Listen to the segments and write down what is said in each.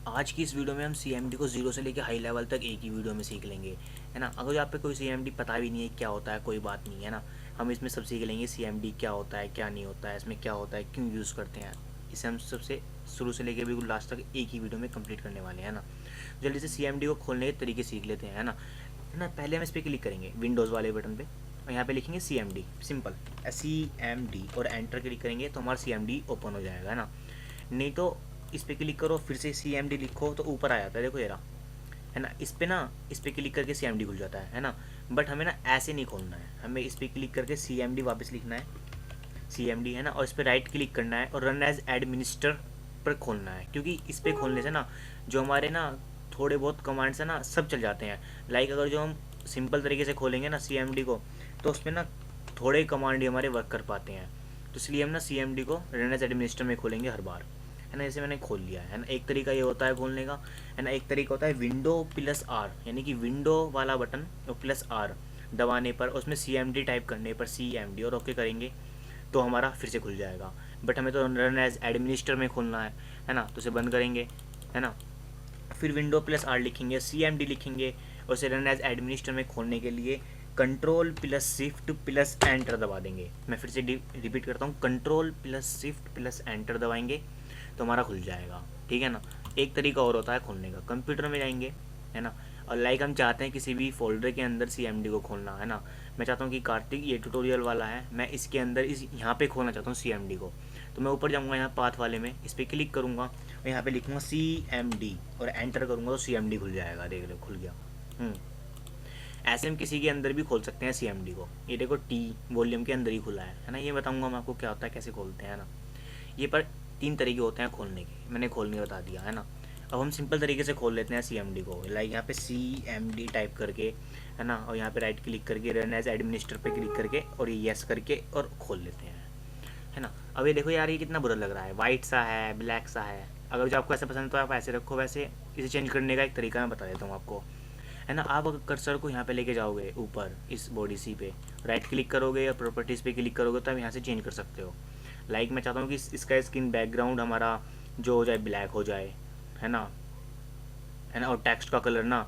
आज की इस वीडियो में हम CMD को जीरो से लेकर हाई लेवल तक एक ही वीडियो में सीख लेंगे, है ना। अगर आप पे कोई CMD पता भी नहीं है क्या होता है, कोई बात नहीं है ना। हम इसमें सब सीख लेंगे CMD क्या होता है, क्या नहीं होता है, इसमें क्या होता है, क्यों यूज़ करते हैं। इसे हम सबसे शुरू से लेकर बिल्कुल लास्ट तक एक ही वीडियो में कंप्लीट करने वाले हैं ना। जल्दी से CMD को खोलने के तरीके सीख लेते हैं, है ना। पहले हम इस पर क्लिक करेंगे विंडोज़ वाले बटन पे और यहाँ पे लिखेंगे CMD सिंपल CMD और एंटर क्लिक करेंगे तो हमारा CMD ओपन हो जाएगा, है ना। नहीं तो इस पर क्लिक करो फिर से CMD लिखो तो ऊपर आ जाता है, देखो ये रहा, है ना। इस पर क्लिक करके CMD खुल जाता है ना। बट हमें ना ऐसे नहीं खोलना है, हमें इस पर क्लिक करके CMD वापस लिखना है, CMD, है ना। और इस पर राइट क्लिक करना है और रन एज एडमिनिस्टर पर खोलना है, क्योंकि इस पर खोलने से ना जो हमारे ना थोड़े बहुत कमांड्स हैं ना सब चल जाते हैं। लाइक अगर जो हम सिंपल तरीके से खोलेंगे ना CMD को तो उसमें ना थोड़े कमांड ही हमारे वर्क कर पाते हैं। तो इसलिए हम ना CMD को रन एज एडमिनिस्टर में खोलेंगे हर बार, है ना। जैसे मैंने खोल लिया है ना। एक तरीका ये होता है खोलने का, है ना। एक तरीका होता है विंडो प्लस आर, यानी कि विंडो वाला बटन और प्लस आर दबाने पर उसमें CMD टाइप करने पर CMD और ओके करेंगे तो हमारा फिर से खुल जाएगा। बट हमें तो रन एज एडमिनिस्टर में खोलना है ना। तो उसे बंद करेंगे, है ना। फिर विंडो प्लस आर लिखेंगे, CMD लिखेंगे और उसे रन एज एडमिनिस्टर में खोलने के लिए control plus shift plus enter दबा देंगे। मैं फिर से रिपीट करता हूँ, control plus shift plus enter दबाएंगे तो हमारा खुल जाएगा, ठीक है ना। एक तरीका और होता है खोलने का, कंप्यूटर में जाएंगे, है ना। और लाइक हम चाहते हैं किसी भी फोल्डर के अंदर CMD को खोलना, है ना। मैं चाहता हूँ कि कार्तिक ये ट्यूटोरियल वाला है, मैं इसके अंदर इस यहाँ पे खोलना चाहता हूँ CMD को। तो मैं ऊपर जाऊँगा यहाँ पाथ वाले में, इस पर क्लिक करूँगा और यहाँ पे लिखूँगा CMD और एंटर करूँगा तो CMD खुल जाएगा, देख लो खुल गया। ऐसे हम किसी के अंदर भी खोल सकते हैं CMD को। ये देखो T वॉल्यूम के अंदर ही खुला है ना। ये बताऊँगा मैं आपको क्या होता है, कैसे खोलते हैं ना। ये पर 3 तरीके होते हैं खोलने के, मैंने खोलने बता दिया, है ना। अब हम सिंपल तरीके से खोल लेते हैं CMD को। लाइक यहाँ पे CMD टाइप करके, है ना, और यहाँ पे राइट क्लिक करके रन एज एडमिनिस्टर पे क्लिक करके और ये यस करके और खोल लेते हैं, है ना। अब ये देखो यार, ये कितना बुरा लग रहा है, वाइट सा है, ब्लैक सा है। अगर जो आपको ऐसा पसंद है तो आप ऐसे रखो। वैसे इसे चेंज करने का एक तरीका मैं बता देता हूँ आपको, है ना। आप अगर कर्सर को यहाँ पे लेके जाओगे ऊपर इस बॉडी सी पे, राइट क्लिक करोगे या प्रॉपर्टीज़ पे क्लिक करोगे तो आप यहाँ से चेंज कर सकते हो। लाइक मैं चाहता हूँ कि इसका स्क्रीन बैकग्राउंड हमारा जो हो जाए ब्लैक हो जाए, है ना, है ना। और टेक्स्ट का कलर ना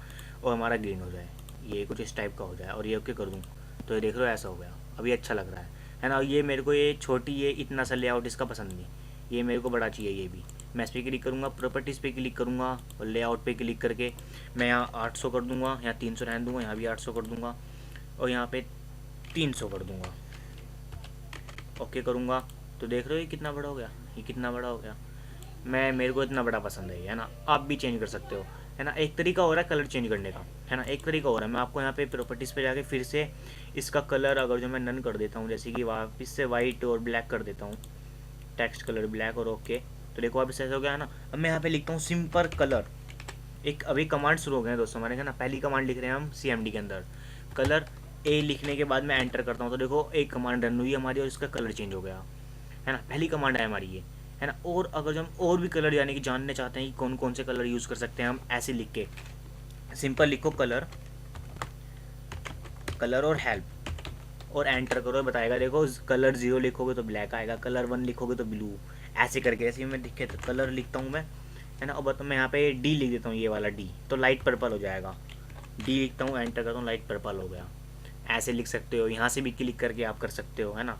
वो हमारा ग्रीन हो जाए, ये कुछ इस टाइप का हो जाए और ये ओके कर दूँ तो ये देख लो ऐसा हो गया। अभी अच्छा लग रहा है ना। और ये मेरे को ये छोटी, ये इतना सा लेआउट इसका पसंद नहीं, ये मेरे को बड़ा चाहिए। ये भी मैं इस पर क्लिक करूँगा, प्रॉपर्टीज़ पे क्लिक करूँगा और लेआउट पे क्लिक करके मैं यहाँ 800 कर दूँगा, यहाँ 300 रहने दूँगा, यहाँ भी 800 कर दूँगा और यहाँ पे 300 कर दूँगा, ओके करूँगा तो देख रहे हो ये कितना बड़ा हो गया, ये कितना बड़ा हो गया। मैं मेरे को इतना बड़ा पसंद है ना। आप भी चेंज कर सकते हो, है ना। एक तरीका हो रहा है कलर चेंज करने का, है ना। एक तरीका हो रहा है, मैं आपको यहाँ पे प्रॉपर्टीज़ पे जाके फिर से इसका कलर अगर जो मैं नन कर देता हूँ, जैसे कि वापस से वाइट और ब्लैक कर देता हूँ, टेक्स्ट कलर ब्लैक और ओके, तो देखो वापस ऐसा हो गया है ना। अब मैं यहाँ पे लिखता हूँ सिंपल कलर। एक अभी कमांड शुरू हो गए हैं दोस्तों हमारे, है ना। पहली कमांड लिख रहे हैं हम CMD के अंदर, कलर ए लिखने के बाद मैं एंटर करता हूँ तो देखो एक कमांड रन हुई हमारी और इसका कलर चेंज हो गया, है ना। पहली कमांड है हमारी ये, है ना। और अगर जो हम और भी कलर यानी कि जानने चाहते हैं कि कौन कौन से कलर यूज़ कर सकते हैं, हम ऐसे लिख के सिंपल लिखो कलर, कलर और हेल्प और एंटर करो, बताएगा। देखो कलर 0 लिखोगे तो ब्लैक आएगा, कलर 1 लिखोगे तो ब्लू, ऐसे करके। ऐसे मैं लिखे तो कलर लिखता हूँ मैं, है ना। और बताओ मैं यहाँ पे D लिख देता हूँ, ये वाला D तो लाइट पर्पल हो जाएगा। D लिखता हूँ, एंटर करता हूँ, लाइट पर्पल हो गया। ऐसे लिख सकते हो, यहाँ से भी क्लिक करके आप कर सकते हो, है ना।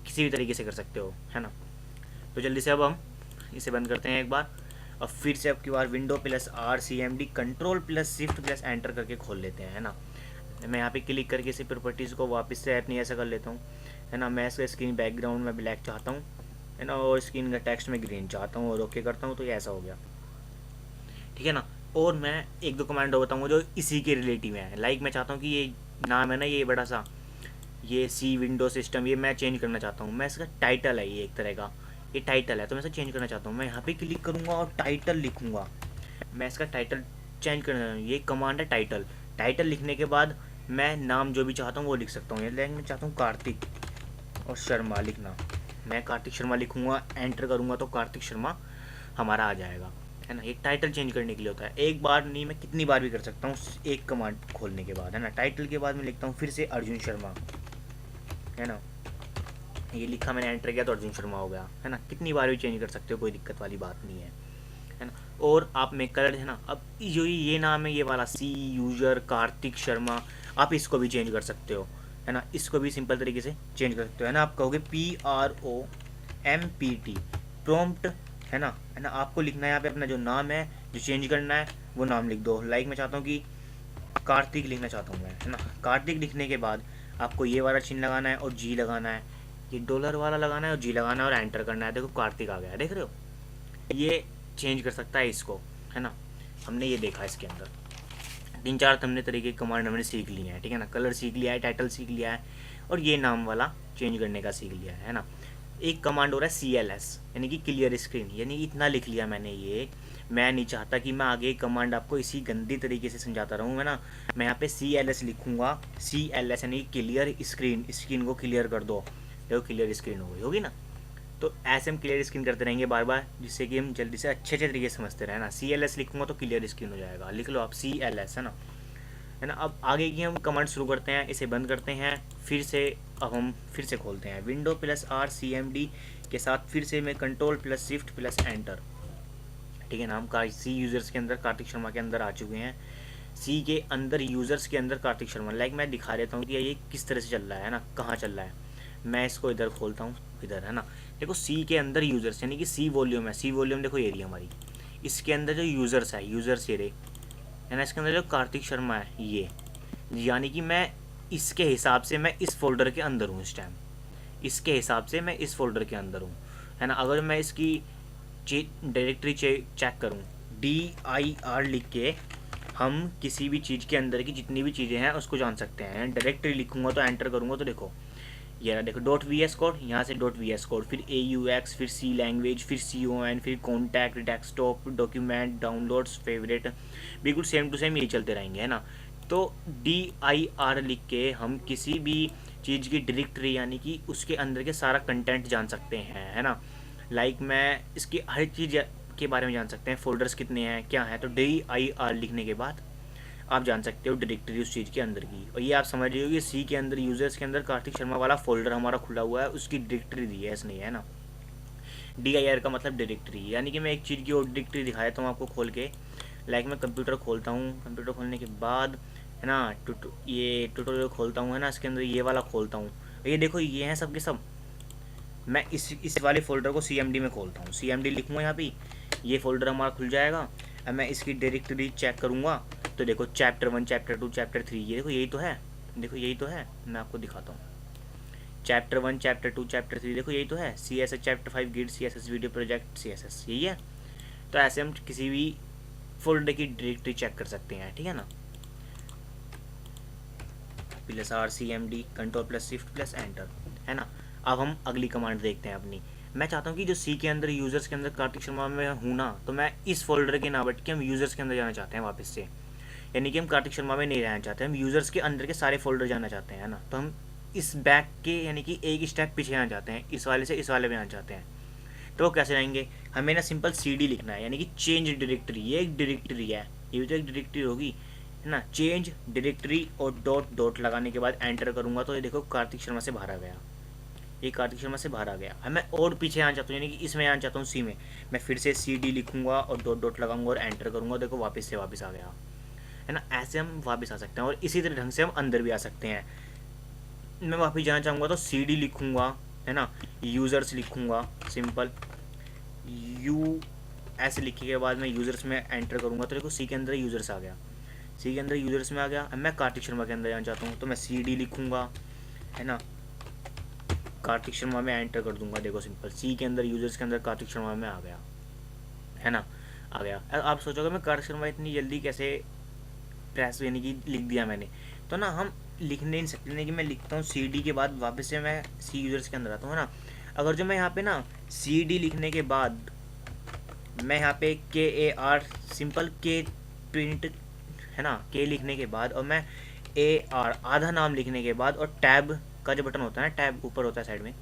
किसी भी तरीके से कर सकते हो, है ना। तो जल्दी से अब हम इसे बंद करते हैं एक बार और फिर से अब की बार window plus R CMD control plus shift plus enter करके खोल लेते हैं, है ना। मैं यहाँ पे क्लिक करके इसे प्रॉपर्टीज़ को वापस से अपनी ऐसा कर लेता हूँ, है ना। मैं इसका स्क्रीन बैकग्राउंड में ब्लैक चाहता हूँ, है ना, और स्क्रीन का टेक्स्ट में ग्रीन चाहता हूँ और ओके करता हूँ तो ये ऐसा हो गया, ठीक है ना। और मैं एक दो कमांड बताऊँगा जो इसी के रिलेटिव है। लाइक मैं चाहता हूँ कि ये नाम है ना, ये बड़ा सा, ये C विंडो सिस्टम, ये मैं चेंज करना चाहता हूँ। मैं इसका टाइटल है, ये एक तरह का ये टाइटल है तो मैं इसे चेंज करना चाहता हूँ। मैं यहाँ पे क्लिक करूँगा और टाइटल लिखूँगा, मैं इसका टाइटल चेंज करना, ये कमांड है टाइटल। टाइटल लिखने के बाद मैं नाम जो भी चाहता हूँ वो लिख सकता हूँ। लाइक मैं चाहता हूँ कार्तिक और शर्मा लिखना, मैं कार्तिक शर्मा लिखूँगा, एंटर करूँगा तो कार्तिक शर्मा हमारा आ जाएगा, है ना। एक टाइटल चेंज करने के लिए होता है, एक बार नहीं मैं कितनी बार भी कर सकता हूँ एक कमांड खोलने के बाद, है ना। टाइटल के बाद मैं लिखता हूँ फिर से अर्जुन शर्मा, है ना। ये लिखा मैंने, एंटर किया तो अर्जुन शर्मा हो गया, है ना। कितनी बार भी चेंज कर सकते हो, कोई दिक्कत वाली बात नहीं है, है ना। और आप में कलर है ना, अब जो ये नाम है ये वाला सी यूजर कार्तिक शर्मा, आप इसको भी चेंज कर सकते हो, है ना, इसको भी सिंपल तरीके से चेंज कर सकते हो, है ना। आप कहोगे PROMPT प्रॉम्प्ट, है ना, आपको लिखना है यहाँ पे अपना जो नाम है, जो चेंज करना है वो नाम लिख दो। लाइक मैं चाहता हूँ कि कार्तिक लिखना चाहता हूँ मैं, है ना। कार्तिक लिखने के बाद आपको ये वाला चिन्ह लगाना है और जी लगाना है, ये डॉलर वाला लगाना है और जी लगाना है और एंटर करना है। देखो कार्तिक आ गया, देख रहे हो, ये चेंज कर सकता है इसको, है ना। हमने ये देखा इसके अंदर 3-4 हमने तरीके के कमांड हमने सीख लिए हैं, ठीक है ना। कलर सीख लिया है, टाइटल सीख लिया है, और ये नाम वाला चेंज करने का सीख लिया है ना। एक कमांड हो रहा है CLS, यानी कि क्लियर स्क्रीन, यानी इतना लिख लिया मैंने ये। मैं नहीं चाहता कि मैं आगे कमांड आपको इसी गंदी तरीके से समझाता रहूँ, है ना। मैं यहाँ पे CLS लिखूंगा, CLS यानी क्लियर स्क्रीन, स्क्रीन को क्लियर कर दो। देखो क्लियर स्क्रीन हो गई होगी ना। तो ऐसे हम क्लियर स्क्रीन करते रहेंगे बार बार, जिससे कि हम जल्दी से अच्छे तरीके से समझते रहे ना। CLS लिखूंगा तो क्लियर स्क्रीन हो जाएगा, लिख लो आप CLS, है ना, है ना। अब आगे की हम कमांड शुरू करते हैं, इसे बंद करते हैं, फिर से अब हम फिर से खोलते हैं Windows+R CMD के साथ, फिर से मैं Ctrl+Shift+Enter, ठीक है ना। हम सी यूज़र्स के अंदर कार्तिक शर्मा के अंदर आ चुके हैं, सी के अंदर यूज़र्स के अंदर कार्तिक शर्मा। लाइक मैं दिखा देता हूँ कि ये किस तरह से चल रहा है ना, कहाँ चल रहा है। मैं इसको इधर खोलता हूँ, इधर, है ना। देखो सी के अंदर यूज़र्स यानी कि सी वॉल्यूम है, सी वॉल्यूम देखो एरिया हमारी, इसके अंदर जो यूज़र्स है, यूज़र्स ये रहे, है ना। इसके अंदर जो कार्तिक शर्मा है ये, यानी कि मैं इसके हिसाब से मैं इस फोल्डर के अंदर हूँ इस टाइम, इसके हिसाब से मैं इस फोल्डर के अंदर हूँ, है ना। अगर मैं इसकी डायरेक्टरी चेक करूँ, DIR लिख के हम किसी भी चीज़ के अंदर की जितनी भी चीज़ें हैं उसको जान सकते हैं। डायरेक्टरी लिखूंगा तो एंटर करूँगा तो देखो ये रहा, देखो .VS कोड, यहाँ से .VS कोड, फिर AUX, फिर C लैंग्वेज, फिर CON, फिर contact, desktop, document, downloads, favourite, बिल्कुल सेम टू सेम यही चलते रहेंगे, है ना। तो DIR लिख के हम किसी भी चीज़ की डायरेक्टरी यानी कि उसके अंदर के सारा कंटेंट जान सकते हैं, है ना। लाइक मैं इसकी हर चीज़ के बारे में जान सकते हैं, फोल्डर्स कितने हैं क्या है। तो DIR लिखने के बाद आप जान सकते हो डायरेक्टरी उस चीज़ के अंदर की। और ये आप समझ रहे हो कि सी के अंदर यूजर्स के अंदर कार्तिक शर्मा वाला फोल्डर हमारा खुला हुआ है, उसकी डायरेक्टरी दी है इसने, है ना। DIR का मतलब डायरेक्टरी, यानी कि मैं एक चीज़ की और डायरेक्टरी दिखा देता हूँ आपको खोल के। लाइक मैं कंप्यूटर खोलता हूँ, कंप्यूटर खोलने के बाद, है ना, ये ट्यूटोरियल खोलता हूँ, है ना। इसके अंदर ये वाला खोलता हूँ, ये देखो ये हैं सब के सब। मैं इस वाले फोल्डर को CMD में खोलता हूँ, CMD लिखूँगा यहाँ पे, ये फोल्डर हमारा खुल जाएगा। अब मैं इसकी डायरेक्टरी चेक करूँगा तो देखो चैप्टर 1, चैप्टर 2, चैप्टर 3, ये देखो यही तो है, देखो यही तो है। मैं आपको दिखाता हूँ, चैप्टर 1, चैप्टर 2, चैप्टर 3, देखो यही तो है। CSS chapter 5 गिड CSS video project CSS, यही है। तो ऐसे हम किसी भी फोल्डर की डायरेक्टरी चेक कर सकते हैं, ठीक है ना। +R CMD Ctrl+Shift+Enter, है ना। अब हम अगली कमांड देखते हैं अपनी। मैं चाहता हूँ कि जो सी के अंदर यूज़र्स के अंदर कार्तिक शर्मा में हूँ ना, तो मैं इस फोल्डर के ना बैठ के हम यूज़र्स के अंदर जाना चाहते हैं वापस से, यानी कि हम कार्तिक शर्मा में नहीं रहना चाहते, हम यूज़र्स के अंदर के सारे फोल्डर जाना चाहते हैं, ना। तो हम इस बैक के यानी कि एक स्टेप पीछे आना चाहते हैं, इस वाले से इस वाले में आना चाहते हैं। तो वो कैसे जाएंगे, हमें ना सिंपल CD लिखना है, यानी कि चेंज डायरेक्टरी, ये एक डायरेक्टरी है, ये भी तो एक डायरेक्टरी होगी, है ना। चेंज डायरेक्टरी और डॉट डॉट लगाने के बाद एंटर करूँगा तो ये देखो कार्तिक शर्मा से बाहर आ गया, ये कार्तिक शर्मा से बाहर आ गया। अब मैं और पीछे आना चाहता हूँ, यानी कि इसमें आना चाहता हूँ सी में, मैं फिर से CD लिखूंगा और डॉट डॉट लगाऊंगा और एंटर करूँगा, देखो वापस से वापस आ गया, है ना। ऐसे हम वापस आ सकते हैं और इसी तरह ढंग से हम अंदर भी आ सकते हैं। मैं वापस जाना चाहूँगा तो CD लिखूँगा, है ना, यूज़र्स लिखूँगा, सिंपल ऐसे लिखने के बाद मैं यूज़र्स में एंटर करूँगा तो देखो सी के अंदर यूज़र्स आ गया, सी के अंदर यूज़र्स में आ गया। अब मैं कार्तिक शर्मा के अंदर जाना चाहता हूँ तो मैं CD लिखूँगा, है ना, कार्तिक शर्मा में एंटर कर दूंगा, देखो सिंपल सी के अंदर यूज़र्स के अंदर कार्तिक शर्मा में आ गया, है ना, आ गया। आप सोचोगे मैं कार्तिक शर्मा इतनी जल्दी कैसे प्रेस यानी कि लिख दिया मैंने, तो ना हम लिख नहीं सकते, नहीं कि मैं लिखता हूँ CD के बाद वापस से मैं सी यूज़र्स के अंदर आता हूँ, है ना। अगर जो मैं यहाँ पे ना CD लिखने के बाद मैं यहाँ पे KAR सिंपल के प्रिंट, है ना, के लिखने के बाद और मैं AR आधा नाम लिखने के बाद और टैब का जो बटन होता है ना, टैब ऊपर होता है साइड में,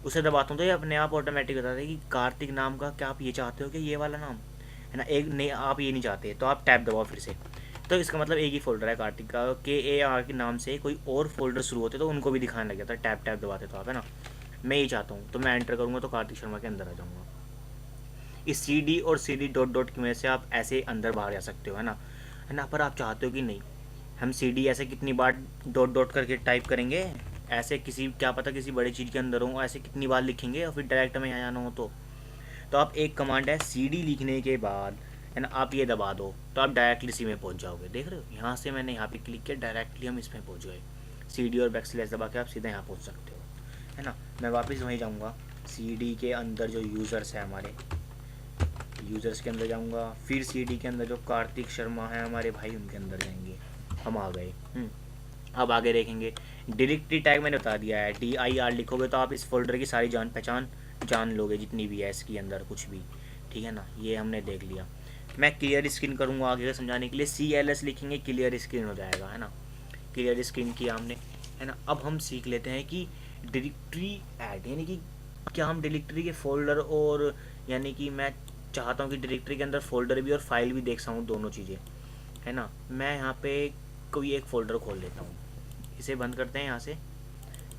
उसे दबाता हूँ तो ये अपने आप ऑटोमेटिक बताता है कि कार्तिक नाम का क्या आप ये चाहते हो कि ये वाला नाम, है ना। एक नहीं, आप ये नहीं चाहते तो आप टैब दबाओ फिर से, तो इसका मतलब एक ही फोल्डर है कार्तिक का। KAR के नाम से कोई और फोल्डर शुरू होते तो उनको भी दिखाने लग जाता है, टैब दबाते तो आप, है ना। मैं ये चाहता हूँ तो मैं एंटर करूँगा तो कार्तिक शर्मा के अंदर आ जाऊँगा। इस सी डी और सी डी डॉट डॉट की वजह से आप ऐसे अंदर बाहर जा सकते हो, है ना। पर आप चाहते हो कि नहीं, हम सी डी ऐसे कितनी बार डॉट डॉट करके टाइप करेंगे, ऐसे किसी क्या पता किसी बड़ी चीज़ के अंदर हो, ऐसे कितनी बार लिखेंगे और फिर डायरेक्ट हमें यहाँ जाना हो तो आप एक कमांड है सी डी लिखने के बाद, है ना, आप ये दबा दो तो आप डायरेक्टली इसी में पहुंच जाओगे। देख रहे हो, यहाँ से मैंने यहाँ पे क्लिक किया, डायरेक्टली हम इसमें पहुंच गए। सी डी और बैकस्लैश दबा के आप सीधा यहाँ पहुंच सकते हो, है ना। मैं वापस वहीं जाऊँगा, सी डी के अंदर जो यूज़र्स है हमारे, यूज़र्स के अंदर जाऊँगा, फिर सी डी के अंदर जो कार्तिक शर्मा है हमारे भाई, उनके अंदर जाएंगे, हम आ गए। अब आगे देखेंगे, डायरेक्टरी टैग मैंने बता दिया है, DIR लिखोगे तो आप इस फोल्डर की सारी जान पहचान जान लोगे, जितनी भी है इसके अंदर कुछ भी, ठीक है ना। ये हमने देख लिया। मैं क्लियर स्क्रीन करूँगा आगे का समझाने के लिए, CLS लिखेंगे, क्लियर स्क्रीन हो जाएगा, है ना। क्लियर स्क्रीन किया हमने, है ना। अब हम सीख लेते हैं कि डायरेक्टरी ऐड, यानी कि क्या हम डायरेक्टरी के फोल्डर और, यानी कि मैं चाहता हूँ कि डायरेक्टरी के अंदर फोल्डर भी और फाइल भी देख सकूँ, दोनों चीज़ें, है ना। मैं यहाँ पे कोई एक फ़ोल्डर खोल लेता हूँ, इसे बंद करते हैं। यहाँ से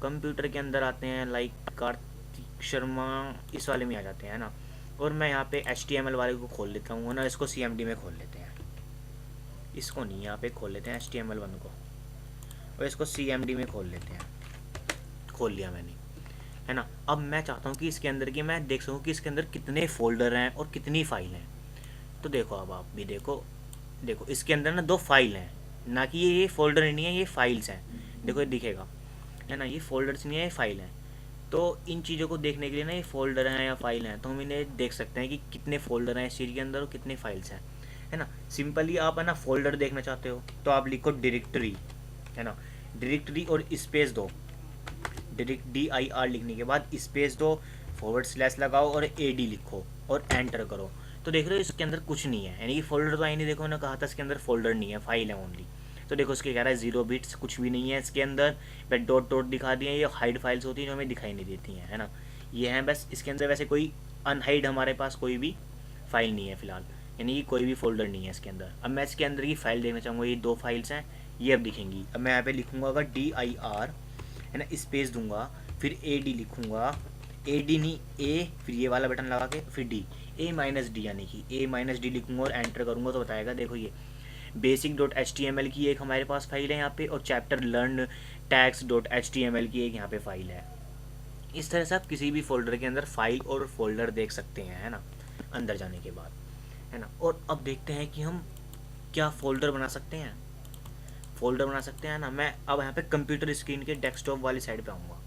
कंप्यूटर के अंदर आते हैं, लाइक कार्तिक शर्मा, इस वाले में आ जाते हैं, है ना। और मैं यहाँ पे HTML वाले को खोल लेता हूँ, ना, इसको CMD में खोल लेते हैं, इसको नहीं, यहाँ पे खोल लेते हैं HTML1 को, और इसको CMD में खोल लेते हैं। खोल लिया मैंने, है ना। अब मैं चाहता हूँ कि इसके अंदर की मैं देख सकूँ कि इसके अंदर कितने फोल्डर हैं और कितनी फाइल हैं। तो देखो, अब आप भी देखो, इसके अंदर ना 2 फाइल हैं, ना कि ये फोल्डर नहीं है, ये फाइल्स हैं। देखो ये दिखेगा, है ना, ये फोल्डर्स नहीं है, ये फाइल हैं। तो इन चीज़ों को देखने के लिए ना, ये फोल्डर हैं या फाइल हैं, तो हम इन्हें देख सकते हैं कि कितने फोल्डर हैं इस चीज़ के अंदर और कितने फाइल्स हैं, है ना। सिंपली आप, है ना, फोल्डर देखना चाहते हो तो आप लिखो डायरेक्टरी, है ना, डायरेक्टरी और स्पेस दो, DIR लिखने के बाद स्पेस दो, / लगाओ और AD लिखो और एंटर करो। तो देख रहे हो इसके अंदर कुछ नहीं है, यानी कि फोल्डर तो आई नहीं। देखो ना, कहा था इसके अंदर फोल्डर नहीं है, फाइल है ओनली। तो देखो इसके कह रहा है 0 बिट्स, कुछ भी नहीं है इसके अंदर। बस डॉट डॉट दिखा दिए, ये हाइड फाइल्स होती हैं जो हमें दिखाई नहीं देती हैं, है ना। ये हैं बस, इसके अंदर वैसे कोई अनहाइड हमारे पास कोई भी फाइल नहीं है फिलहाल, यानी कि कोई भी फोल्डर नहीं है इसके अंदर। अब मैं इसके अंदर की फाइल देखना चाहूँगा, ये 2 फाइल्स हैं, ये अब दिखेंगी। अब मैं यहाँ पे लिखूँगा अगर DIR, है ना, स्पेस दूंगा, फिर AD लिखूँगा, AD नहीं A, फिर ये वाला बटन लगा के फिर D, A-D, यानी कि A-D लिखूँगा और एंटर करूँगा तो बताएगा। देखो ये basic.html की एक हमारे पास फाइल है यहाँ पे, और चैप्टर लर्न tags.html की एक यहाँ पे फाइल है। इस तरह से आप किसी भी फोल्डर के अंदर फाइल और फोल्डर देख सकते हैं, है ना, अंदर जाने के बाद, है ना। और अब देखते हैं कि हम क्या फोल्डर बना सकते हैं, ना। मैं अब यहाँ पे कंप्यूटर स्क्रीन के डेस्कटॉप वाली साइड पे आऊँगा।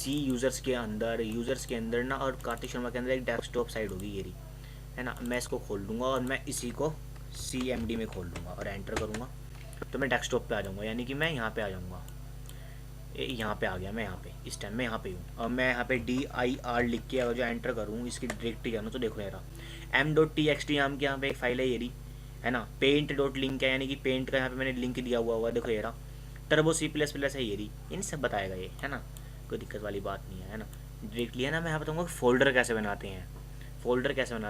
यूज़र्स के अंदर ना, और कार्तिक शर्मा के अंदर एक डेस्कटॉप साइड होगी, ये रही, है ना। मैं इसको खोल दूँगा और मैं इसी को CMD में खोल दूँगा और एंटर करूँगा तो मैं डेस्कटॉप पे आ जाऊँगा, यानी कि मैं यहाँ पे आ जाऊँगा। यहाँ पे आ गया मैं, यहाँ पे इस टाइम मैं यहाँ पे हूँ। अब मैं यहाँ पे DIR लिख के अगर जो एंटर करूँ, इसकी डायरेक्टरी जानूँ, तो देखो यार m.txt नाम की यहाँ पे एक फाइल है, ये रही, है ना। paint.link है, यानी कि पेंट का यहाँ पे मैंने लिंक दिया हुआ देखो ये रहा। टर्बो C++ है, ये रही, यानी सब बताएगा ये, है ना, कोई दिक्कत वाली बात नहीं है, ना। डायरेक्टली, है ना। मैं यहाँ बताऊँगा फोल्डर कैसे बनाते हैं,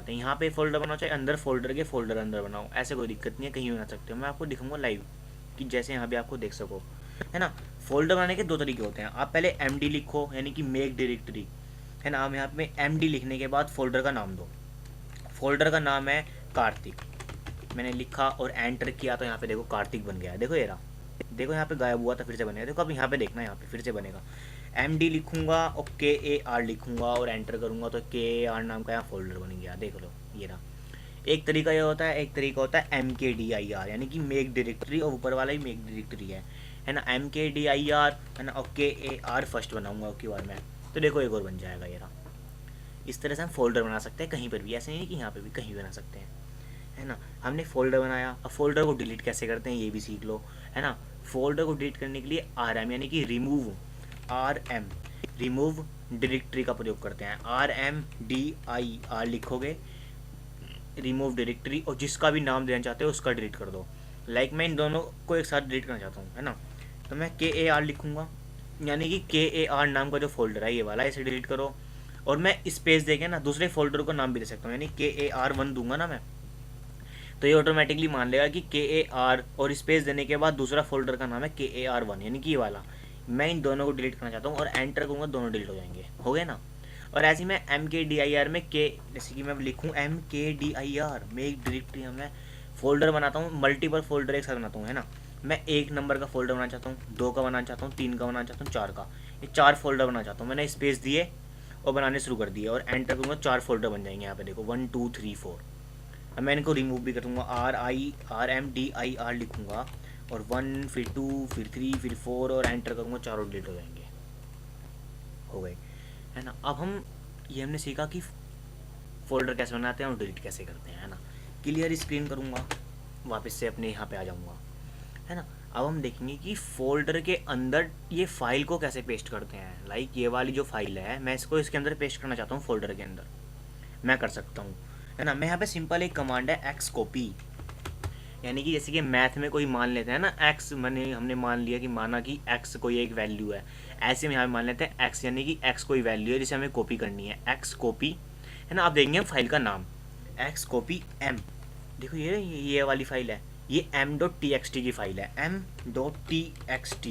यहाँ पे फोल्डर बनाओ, चाहे अंदर फोल्डर के फोल्डर अंदर बनाओ, ऐसे कोई दिक्कत नहीं है, कहीं बना सकते हो। मैं आपको दिखाऊंगा लाइव कि जैसे यहाँ पे आपको देख सको, है ना। फोल्डर बनाने के 2 तरीके होते हैं। आप पहले MD लिखो, यानी कि मेक डायरेक्टरी, है ना। आप यहाँ पे MD लिखने के बाद फोल्डर का नाम दो, फोल्डर का नाम है कार्तिक। मैंने लिखा और एंटर किया तो यहाँ पे देखो कार्तिक बन गया, देखो ये रहा, देखो यहाँ पे गायब हुआ था, फिर से बनेगा। देखो अब यहाँ पे देखना, यहाँ पे फिर से बनेगा। MD लिखूंगा और KAR लिखूंगा और एंटर करूंगा तो KAR नाम का यहाँ फोल्डर बन गया, देख लो ये रहा। एक तरीका ये होता है, एक तरीका होता है MKDIR, यानी कि मेक डायरेक्टरी, और ऊपर वाला ही मेक डायरेक्टरी है ना। MKDIR, है ना, और KAR फर्स्ट बनाऊंगा की बार मैं, तो देखो एक और बन जाएगा ये रहा। इस तरह से हम फोल्डर बना सकते हैं कहीं पर भी, ऐसे नहीं कि यहाँ पे भी, कहीं भी बना सकते हैं, है ना। हमने फोल्डर बनाया, अब फोल्डर को डिलीट कैसे करते हैं ये भी सीख लो, है ना। फोल्डर को डिलीट करने के लिए RM, यानी कि रिमूव, रिमूव डायरेक्टरी का प्रयोग करते हैं। RMDIR लिखोगे, रिमूव डायरेक्टरी, और जिसका भी नाम देना चाहते हो उसका डिलीट कर दो। लाइक मैं इन दोनों को एक साथ डिलीट करना चाहता हूँ, है ना, तो मैं KAR लिखूँगा, यानी कि KAR नाम का जो फोल्डर है ये वाला, इसे डिलीट करो। और मैं स्पेस देके ना दूसरे फोल्डर को नाम भी दे सकता हूँ, यानी KAR1 दूंगा ना मैं, तो ये ऑटोमेटिकली मान लेगा कि KAR और स्पेस देने के बाद दूसरा फोल्डर का नाम है KAR1, यानी कि ये वाला। मैं इन दोनों को डिलीट करना चाहता हूँ और एंटर करूँगा, दोनों डिलीट हो जाएंगे, हो गए ना। और ऐसे ही मैं MKDIR में के, जैसे कि मैं लिखूँ MKDIR में एक डायरेक्टरी मैं फोल्डर बनाता हूँ, मल्टीपल फोल्डर एक साथ बनाता हूँ, है ना। मैं 1 नंबर का फोल्डर बनाना चाहता हूँ, 2 का बनाना चाहता हूँ, 3 का बनाना चाहता हूँ, 4 का, ये 4 फोल्डर बनाना चाहता हूँ। मैंने स्पेस दिए और बनाने शुरू कर दिए और एंटर करूँगा, 4 फोल्डर बन जाएंगे। यहाँ पे देखो 1 2 3 4। अब मैं इनको रिमूव भी कर दूँगा, RIRMDIR लिखूँगा और 1 फिर 2 फिर 3 फिर 4 और एंटर करूँगा, चारों डिलीट हो जाएंगे, हो गए, है ना। अब हम ये हमने सीखा कि फोल्डर कैसे बनाते हैं और डिलीट कैसे करते हैं, है ना। क्लियर स्क्रीन करूँगा, वापस से अपने यहाँ पे आ जाऊँगा, है ना। अब हम देखेंगे कि फोल्डर के अंदर ये फाइल को कैसे पेस्ट करते हैं। लाइक ये वाली जो फाइल है, मैं इसको इसके अंदर पेस्ट करना चाहता हूँ, फोल्डर के अंदर मैं कर सकता हूँ, है ना। मैं यहाँ पे सिंपल एक कमांड है एक्स कॉपी, यानी कि जैसे कि मैथ में कोई मान लेते हैं ना एक्स, मैंने हमने मान लिया कि माना कि एक्स कोई एक वैल्यू है, ऐसे में यहाँ पे मान लेते हैं एक्स, यानी कि एक्स कोई वैल्यू है जिसे हमें कॉपी करनी है, एक्स कॉपी, है ना। आप देखेंगे फाइल का नाम एक्स कॉपी एम, देखो ये वाली फाइल है, ये m.txt की फाइल है, m.txt।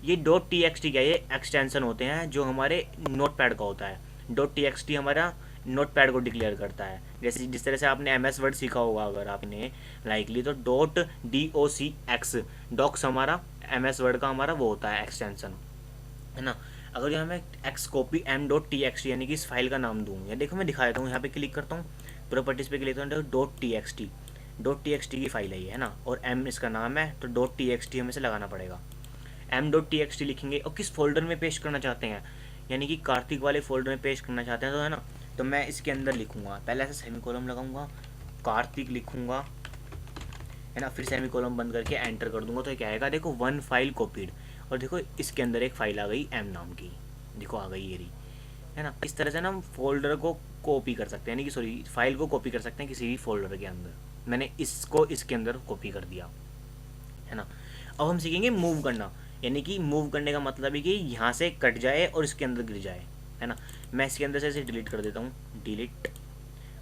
ये .txt क्या है, ये एक्सटेंशन होते हैं जो हमारे नोट पैड का होता है। .txt हमारा नोट पैड को डिक्लेयर करता है, जैसे जिस तरह से आपने MS वर्ड सीखा होगा अगर आपने लाइकली, तो .docx डॉक्स हमारा MS वर्ड का हमारा वो होता है एक्सटेंशन, है ना। अगर यहाँ मैं एक्स कॉपी m.txt यानी कि इस फाइल का नाम दूँ, या देखो मैं दिखा देता हूँ, यहाँ पे क्लिक करता हूँ, प्रॉपर्टीज़ पे क्लिक करता हूँ, .txt की फाइल है ये, है ना, और m इसका नाम है, तो .txt हमें से लगाना पड़ेगा। m.txt लिखेंगे और किस फोल्डर में पेस्ट करना चाहते हैं, यानी कि कार्तिक वाले फोल्डर में पेस्ट करना चाहते हैं, तो है ना, तो मैं इसके अंदर लिखूँगा, पहले ऐसे सेमीकोलन लगाऊंगा, कार्तिक लिखूँगा, है ना, फिर सेमीकोलन बंद करके एंटर कर दूंगा, तो ये क्या आएगा, देखो 1 फाइल कॉपीड, और देखो इसके अंदर एक फाइल आ गई m नाम की, देखो आ गई ये रही, है ना। इस तरह से ना हम फोल्डर को कॉपी कर सकते हैं, यानी कि सॉरी फाइल को कॉपी कर सकते हैं किसी भी फोल्डर के अंदर। मैंने इसको इसके अंदर कॉपी कर दिया, है ना। अब हम सीखेंगे मूव करना, यानी कि मूव करने का मतलब है कि यहाँ से कट जाए और इसके अंदर गिर जाए, है ना। मैं इसके अंदर से इसे डिलीट कर देता हूँ, डिलीट,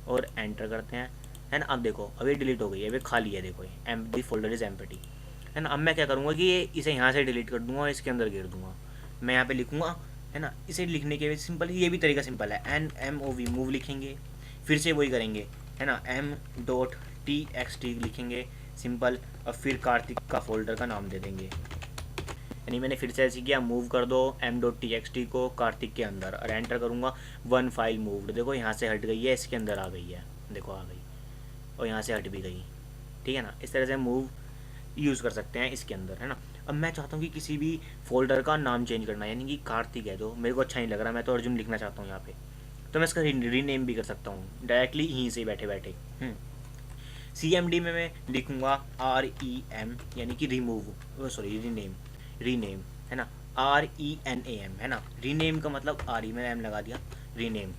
और एंटर करते हैं, है ना। अब देखो अब ये डिलीट हो गई है, अब ये खाली है, देखो ये दी फोल्डर इज एम्प्टी, है ना। अब मैं क्या करूँगा कि ये इसे यहाँ से डिलीट कर दूँगा और इसके अंदर गिर दूँगा। मैं यहाँ पे लिखूँगा, है ना, इसे लिखने के सिंपल, ये भी तरीका सिंपल है, NMOV मूव लिखेंगे, फिर से वही करेंगे, है ना, m.txt लिखेंगे सिंपल, और फिर कार्तिक का फोल्डर का नाम दे देंगे, यानी मैंने फिर से ऐसे किया, मूव कर दो m.txt को कार्तिक के अंदर और एंटर करूँगा, 1 फाइल मूव्ड, देखो यहाँ से हट गई है, इसके अंदर आ गई है, देखो आ गई, और यहाँ से हट भी गई, ठीक है ना। इस तरह से मूव यूज़ कर सकते हैं इसके अंदर, है ना। अब मैं चाहता हूँ कि किसी भी फोल्डर का नाम चेंज करना, यानी कि कार्तिक है जो मेरे को अच्छा नहीं लग रहा, मैं तो अर्जुन लिखना चाहता हूँ यहाँ पे, तो मैं इसका रीनेम भी कर सकता हूँ डायरेक्टली यहीं से बैठे बैठे। CMD में मैं लिखूँगा REM, यानी कि रिमूव, सॉरी रीनेम, है ना, RENAM, है ना। रीनेम का मतलब RE, मैंने M लगा दिया, रीनेम,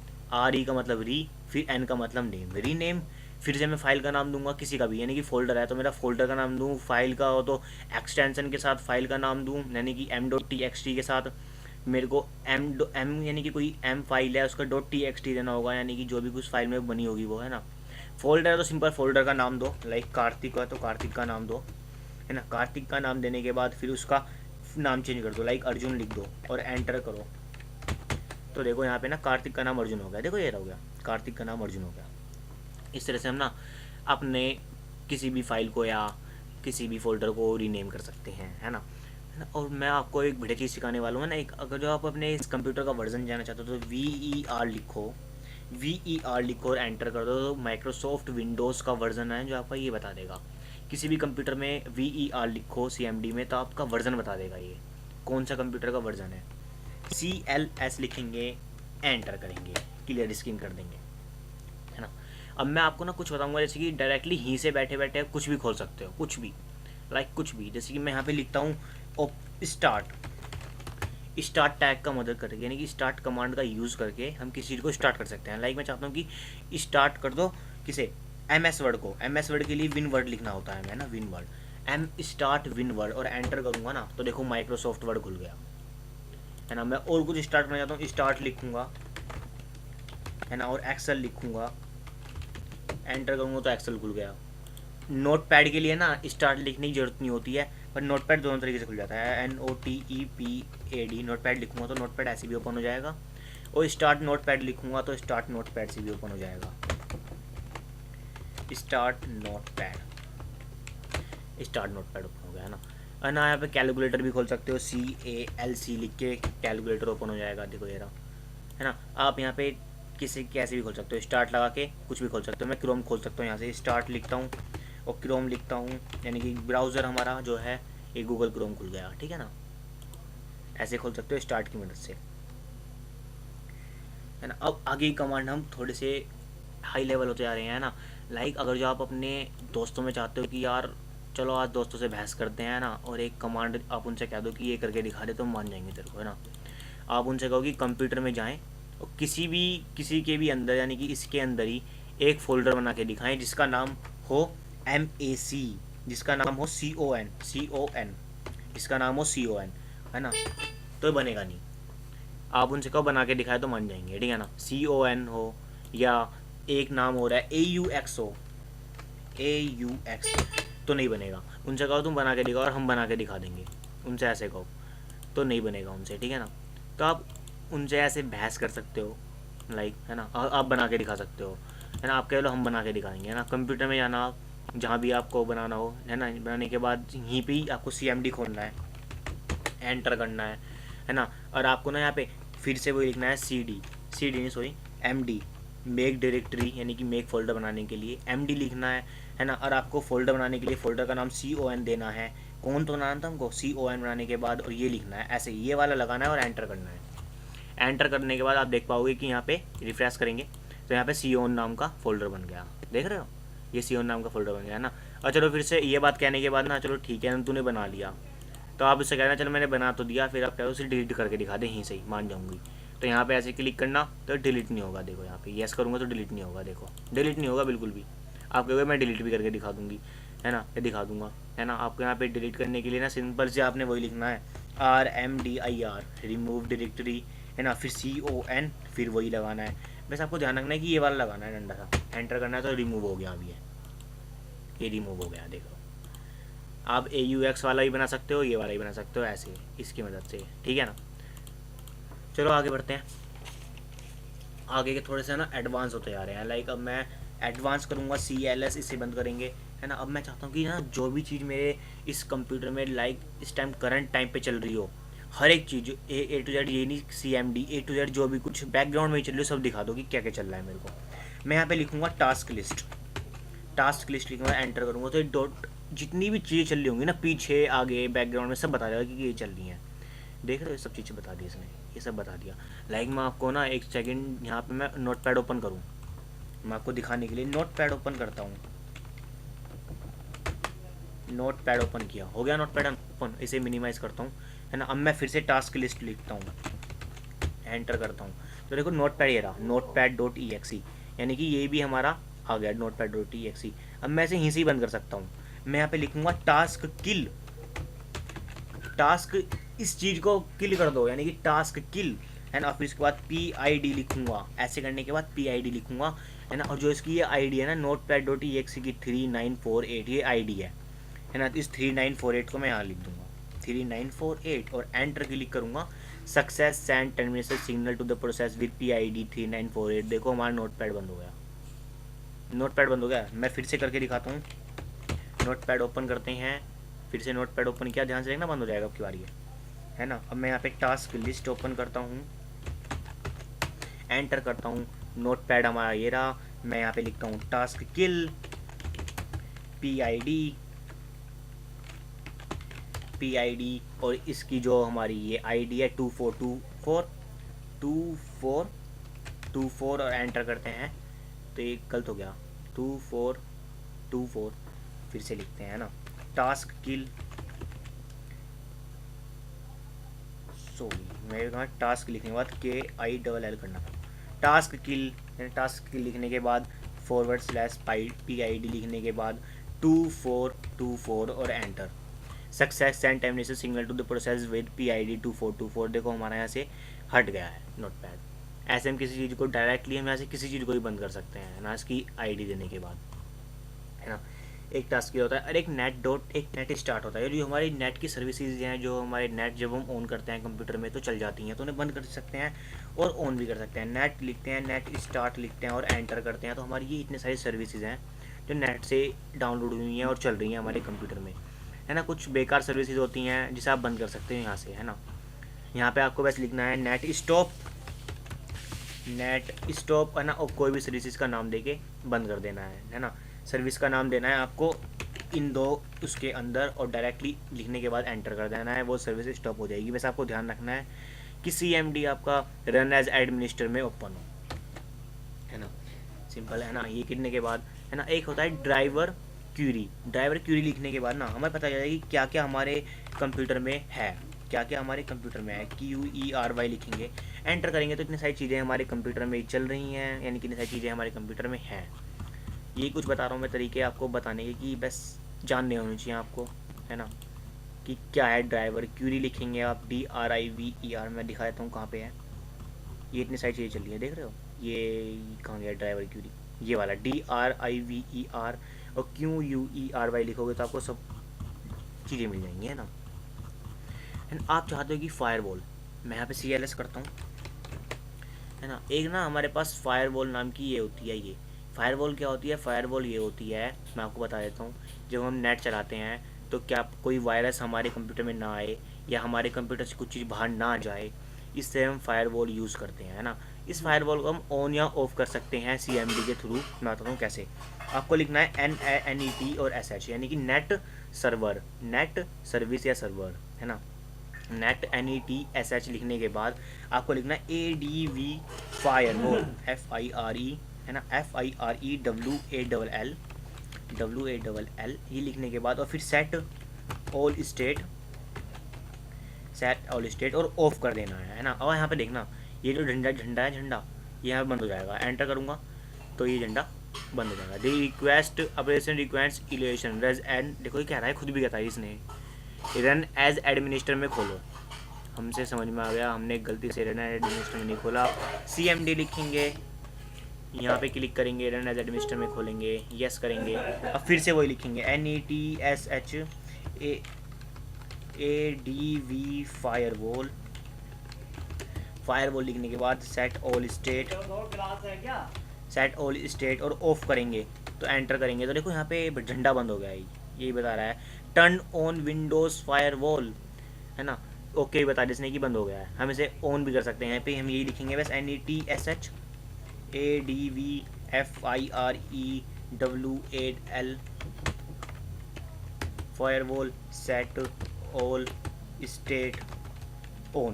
RE का मतलब री, फिर N का मतलब नेम, रीनेम। फिर से मैं फाइल का नाम दूंगा किसी का भी, यानी कि फोल्डर है तो मेरा फोल्डर का नाम दूँ, फाइल का हो तो एक्सटेंशन के साथ फाइल का नाम दूँ, यानी कि m.txt के साथ मेरे को m यानी कि कोई m फाइल है उसका .txt देना होगा, यानी कि जो भी कुछ फाइल में बनी होगी वो, है ना। फोल्डर है तो सिंपल फोल्डर का नाम दो, लाइक कार्तिक है तो कार्तिक का नाम दो, है ना। कार्तिक का नाम देने के बाद फिर उसका नाम चेंज कर दो, लाइक अर्जुन लिख दो और एंटर करो, तो देखो यहाँ पे ना कार्तिक का नाम अर्जुन हो गया, देखो ये हो गया, कार्तिक का नाम अर्जुन हो गया। इस तरह से हम ना अपने किसी भी फाइल को या किसी भी फोल्डर को रीनेम कर सकते हैं, है ना। और मैं आपको एक बढ़िया चीज़ सिखाने वाला हूँ ना, एक अगर जो आप अपने इस कंप्यूटर का वर्जन जानना चाहते हो तो VER लिखो और एंटर कर दो, तो माइक्रोसॉफ्ट विंडोज़ का वर्जन है जो आपका ये बता देगा। किसी भी कंप्यूटर में VER लिखो CMD में तो आपका वर्जन बता देगा ये कौन सा कंप्यूटर का वर्जन है। CLS लिखेंगे, एंटर करेंगे, क्लियर स्क्रीन कर देंगे, है ना। अब मैं आपको ना कुछ बताऊंगा, जैसे कि डायरेक्टली यहीं से बैठे बैठे आप कुछ भी खोल सकते हो, कुछ भी, लाइक कुछ भी, जैसे कि मैं यहाँ पे लिखता हूँ स्टार्ट टैग का मदद करके, यानी कि स्टार्ट कमांड का यूज़ करके हम किसी चीज़ को स्टार्ट कर सकते हैं। लाइक मैं चाहता हूँ कि स्टार्ट कर दो किसे, MS वर्ड को, MS वर्ड के लिए विन वर्ड लिखना होता है, ना, win word, M start win word, और एंटर करूँगा ना तो देखो माइक्रोसॉफ्ट वर्ड खुल गया, है ना। मैं और कुछ स्टार्ट करना चाहता हूँ, स्टार्ट लिखूँगा, है ना, और एक्सेल लिखूँगा, एंटर करूँगा तो एक्सेल खुल गया। नोट पैड के लिए ना स्टार्ट लिखने की जरूरत नहीं होती है, पर नोट पैड दोनों तरीके से खुल जाता है, NOTEPAD, नोट पैड लिखूँगा तो नोट पैड ऐसे भी ओपन हो जाएगा, और स्टार्ट नोट पैड लिखूँगा तो स्टार्ट नोट पैड से भी ओपन हो जाएगा। स्टार्ट नोट पैड ओपन हो गया है ना। और ना यहाँ पे कैलकुलेटर भी खोल सकते हो, CALC लिख के कैलकुलेटर ओपन हो जाएगा। देखो ये रहा है ना। आप यहाँ पे किसी कैसे भी खोल सकते हो, स्टार्ट लगा के कुछ भी खोल सकते हो। मैं क्रोम खोल सकता हूँ, यहाँ से स्टार्ट लिखता हूँ और क्रोम लिखता हूँ, यानी कि ब्राउज़र हमारा जो है ये गूगल क्रोम खुल गया, ठीक है ना। ऐसे खोल सकते हो स्टार्ट की मदद से, है ना। अब आगे की कमांड हम थोड़े से हाई लेवल होते जा रहे हैं, है ना। लाइक अगर जो आप अपने दोस्तों में चाहते हो कि यार चलो आज दोस्तों से बहस करते हैं ना, और एक कमांड आप उनसे कह दो कि ये करके दिखा दे तो मान जाएंगे तेरे को, है ना। आप उनसे कहो कि कंप्यूटर में जाएं और किसी के भी अंदर, यानी कि इसके अंदर ही एक फ़ोल्डर बना के दिखाएं जिसका नाम हो MAC, जिसका नाम हो CON, जिसका नाम हो CON, है ना। तो बनेगा नहीं। आप उनसे कहो बना के दिखाए तो मान जाएंगे, ठीक है ना। CON हो या एक नाम हो रहा है AUX हो, AUX, तो नहीं बनेगा। उनसे कहो तुम बना के दिखाओ और हम बना के दिखा देंगे, उनसे ऐसे कहो तो नहीं बनेगा उनसे, ठीक है ना। तो आप उनसे ऐसे बहस कर सकते हो, लाइक, है ना। आप बना के दिखा सकते हो, है ना। आप कह लो हम बना के दिखाएंगे, है ना। कंप्यूटर में जाना आप, जहाँ भी आपको बनाना हो, है ना। बनाने के बाद यहीं पे ही आपको CMD खोलना है, एंटर करना है ना। और आपको ना यहाँ पे फिर से वही लिखना है CD नहीं, सॉरी, MD, मेक डायरेक्टरी, यानी कि मेक फोल्डर बनाने के लिए MD लिखना है ना। और आपको फोल्डर बनाने के लिए फोल्डर का नाम CON देना है। कौन तो बनाना था हमको, CON बनाने के बाद और ये लिखना है, ऐसे ये वाला लगाना है और एंटर करना है। एंटर करने के बाद आप देख पाओगे कि यहाँ पे रिफ्रेश करेंगे तो यहाँ पे CON नाम का फोल्डर बन गया, देख रहे हो, ये CON नाम का फोल्डर बन गया, है ना। और चलो फिर से ये बात कहने के बाद ना, चलो ठीक है तूने बना लिया, तो आप इससे कहना चलो मैंने बना तो दिया, फिर आप कह दो उसे डिलीट करके दिखा दे, यहीं से ही मान जाऊंगी। तो यहाँ पे ऐसे क्लिक करना तो डिलीट नहीं होगा, देखो यहाँ पे यस करूँगा तो डिलीट नहीं होगा, देखो डिलीट नहीं होगा बिल्कुल भी। आप कहोगे मैं डिलीट भी करके दिखा दूंगी, है ना, ये दिखा दूंगा, है ना। आपको यहाँ पे डिलीट करने के लिए ना सिंपल से आपने वही लिखना है RMDIR, रिमूव डायरेक्टरी, है ना, फिर CON, फिर वही लगाना है। बस आपको ध्यान रखना है कि ये वाला लगाना है डंडा सा, एंटर करना है तो रिमूव हो गया, अभी है ये रिमूव हो गया, देखो। आप AUX वाला भी बना सकते हो, ये वाला भी बना सकते हो, ऐसे इसकी मदद से, ठीक है ना। चलो आगे बढ़ते हैं। आगे के थोड़े से ना एडवांस होते जा रहे हैं, लाइक अब मैं एडवांस करूँगा, CLS इसे बंद करेंगे, है ना। अब मैं चाहता हूँ कि ना जो भी चीज़ मेरे इस कंप्यूटर में लाइक इस टाइम करंट टाइम पे चल रही हो, हर एक चीज़ A to Z, ये नहीं CMD, A to Z जो भी कुछ बैकग्राउंड में ही चल रही हो सब दिखा दो कि क्या क्या चल रहा है मेरे को। मैं यहाँ पे लिखूँगा टास्क लिस्ट लिखूँगा, एंटर करूँगा तो डॉट जितनी भी चीज़ें चल रही होंगी ना, पीछे आगे बैकग्राउंड में सब बता देगा कि ये चल रही हैं। देख रहे हो, सब चीज़ें बता दी इसने, ये सब बता दिया। लाइक मैं आपको ना एक सेकंड यहाँ पे मैं नोट पैड ओपन करूँ, मैं आपको दिखाने के लिए नोट पैड ओपन करता हूँ। नोट पैड ओपन किया, हो गया नोट पैड ओपन, इसे मिनिमाइज़ करता हूँ, है ना। अब मैं फिर से टास्क लिस्ट लिखता हूँ, एंटर करता हूँ तो देखो नोट पैड ये रहा, notepad.exe, यानी कि ये भी हमारा आ गया notepad.exe। अब मैं इसे यहीं से ही बंद कर सकता हूँ। मैं यहाँ पे लिखूँगा टास्क किल, टास्क इस चीज़ को किल कर दो, यानी कि टास्क किल, है ना। फिर इसके बाद PID लिखूँगा, ऐसे करने के बाद PID लिखूँगा, है ना। और जो इसकी ये ID है ना notepad.exe की 3948, ये ID है ना। इस 3948 को मैं यहाँ लिख दूँगा 3948 और एंटर क्लिक करूँगा। Success send termination signal to the process with PID 3948, देखो हमारा नोटपैड बंद हो गया, नोटपैड बंद हो गया। मैं फिर से करके दिखाता हूँ, नोटपैड ओपन करते हैं, फिर से नोटपैड ओपन किया, ध्यान से देखना बंद हो जाएगा अब की बारी है ना। अब मैं यहाँ पे टास्क लिस्ट ओपन करता हूँ, एंटर करता हूँ, नोटपैड हमारा ये रहा। मैं यहाँ पे लिखता हूँ टास्क किल, PID और इसकी जो हमारी ये ID है 2424 और एंटर करते हैं तो ये गलत हो गया 2424, फिर से लिखते हैं ना टास्क किल, सॉरी मेरे कहा टास्क लिखने के बाद KILL करना था, टास्क किल, टास्क किल लिखने के बाद /PID लिखने के बाद 2424 और enter. Success send termination signal to the process with PID 2424, देखो हमारा यहाँ से हट गया है नोटपैड। ऐसे हम किसी चीज़ को डायरेक्टली हम यहाँ से किसी चीज़ को भी बंद कर सकते हैं ना, इसकी ID देने के बाद, है ना। एक टास्क ये होता है, और एक नेट स्टार्ट होता है। जो हमारी नेट की सर्विसेज हैं, जो हमारे नेट जब हम ऑन करते हैं कंप्यूटर में तो चल जाती हैं, तो उन्हें बंद कर सकते हैं और ऑन भी कर सकते हैं। नेट लिखते हैं, नेट स्टार्ट लिखते हैं और एंटर करते हैं, तो हमारी ये इतने सारी सर्विसेज हैं जो नेट से डाउनलोड हुई हैं और चल रही हैं हमारे कंप्यूटर में, है ना। कुछ बेकार सर्विसेज होती हैं जिसे आप बंद कर सकते हैं यहाँ से, है ना। यहाँ पे आपको बस लिखना है नेट स्टॉप, है ना, और कोई भी सर्विसेज का नाम देके बंद कर देना है ना। सर्विस का नाम देना है आपको इन दो उसके अंदर, और डायरेक्टली लिखने के बाद एंटर कर देना है, वो सर्विस स्टॉप हो जाएगी। बस आपको ध्यान रखना है कि CMD आपका रन एज एडमिनिस्टर में ओपन हो, है ना। सिंपल है ना। ये करने के बाद, है ना, एक होता है ड्राइवर क्यूरी लिखने के बाद ना हमें पता चलेगा कि क्या क्या हमारे कंप्यूटर में है, QERY लिखेंगे, एंटर करेंगे तो इतनी सारी चीज़ें हमारे कंप्यूटर में चल रही हैं, यानी कि इतनी सारी चीज़ें हमारे कंप्यूटर में हैं। यही कुछ बता रहा हूँ मैं तरीके आपको बताने के, कि बस जानने होने चाहिए आपको, है ना, कि क्या है ड्राइवर क्यूरी। लिखेंगे आप DRIVER, मैं दिखा देता हूँ कहाँ पे है। ये इतनी सारी चीज़ें चल रही है, देख रहे हो, ये कहाँ गया ड्राइवर क्यूरी, ये वाला DRIVER, और QUERY लिखोगे तो आपको सब चीज़ें मिल जाएंगी, है ना। एंड आप चाहते हो कि फायरवॉल, मैं यहाँ पे CLS करता हूँ, है ना। एक ना हमारे पास फायरवॉल नाम की ये होती है। ये फायरवॉल क्या होती है? फायरवॉल ये होती है, मैं आपको बता देता हूँ, जब हम नेट चलाते हैं तो क्या कोई वायरस हमारे कंप्यूटर में ना आए, या हमारे कंप्यूटर से कुछ चीज़ बाहर ना जाए, इससे हम फायरवॉल यूज़ करते हैं, है ना। इस फायरवॉल को हम ऑन या ऑफ कर सकते हैं CMD के थ्रू। मैं बताता हूँ कैसे। आपको लिखना है NET और SH, यानी कि नेट सर्वर, नेट सर्विस या सर्वर, है ना। नेट NET SH लिखने के बाद आपको लिखना है ADV फायरवॉल, FIRE, है ना, FIREWALL, ये लिखने के बाद और फिर सेट ऑल स्टेट और ऑफ कर देना है ना। और यहाँ पे देखना, ये जो झंडा है, ये यहाँ बंद हो जाएगा। एंटर करूँगा तो ये झंडा बंद हो जाएगा। दी request operation request elation run and, देखो ये कह रहा है, खुद भी कहता है इसने, रन एज एडमिनिस्टर में खोलो। हमसे समझ में आ गया, हमने गलती से रन एज एडमिनिस्टर में नहीं खोला। CMD लिखेंगे, यहाँ पे क्लिक करेंगे, रन एज एडमिनिस्टर में खोलेंगे, यस करेंगे, अब फिर से वही लिखेंगे NETSHADV फायरवॉल लिखने के बाद सेट ऑल स्टेट और ऑफ करेंगे तो एंटर करेंगे तो देखो यहाँ पे झंडा बंद हो गया है। यही बता रहा है टर्न ऑन विंडोज फायरवॉल, है ना। ओके बता जिसने कि बंद हो गया है। हम इसे ऑन भी कर सकते हैं। यहाँ पे हम यही लिखेंगे बस NETSHADV FIREWALL firewall set all state on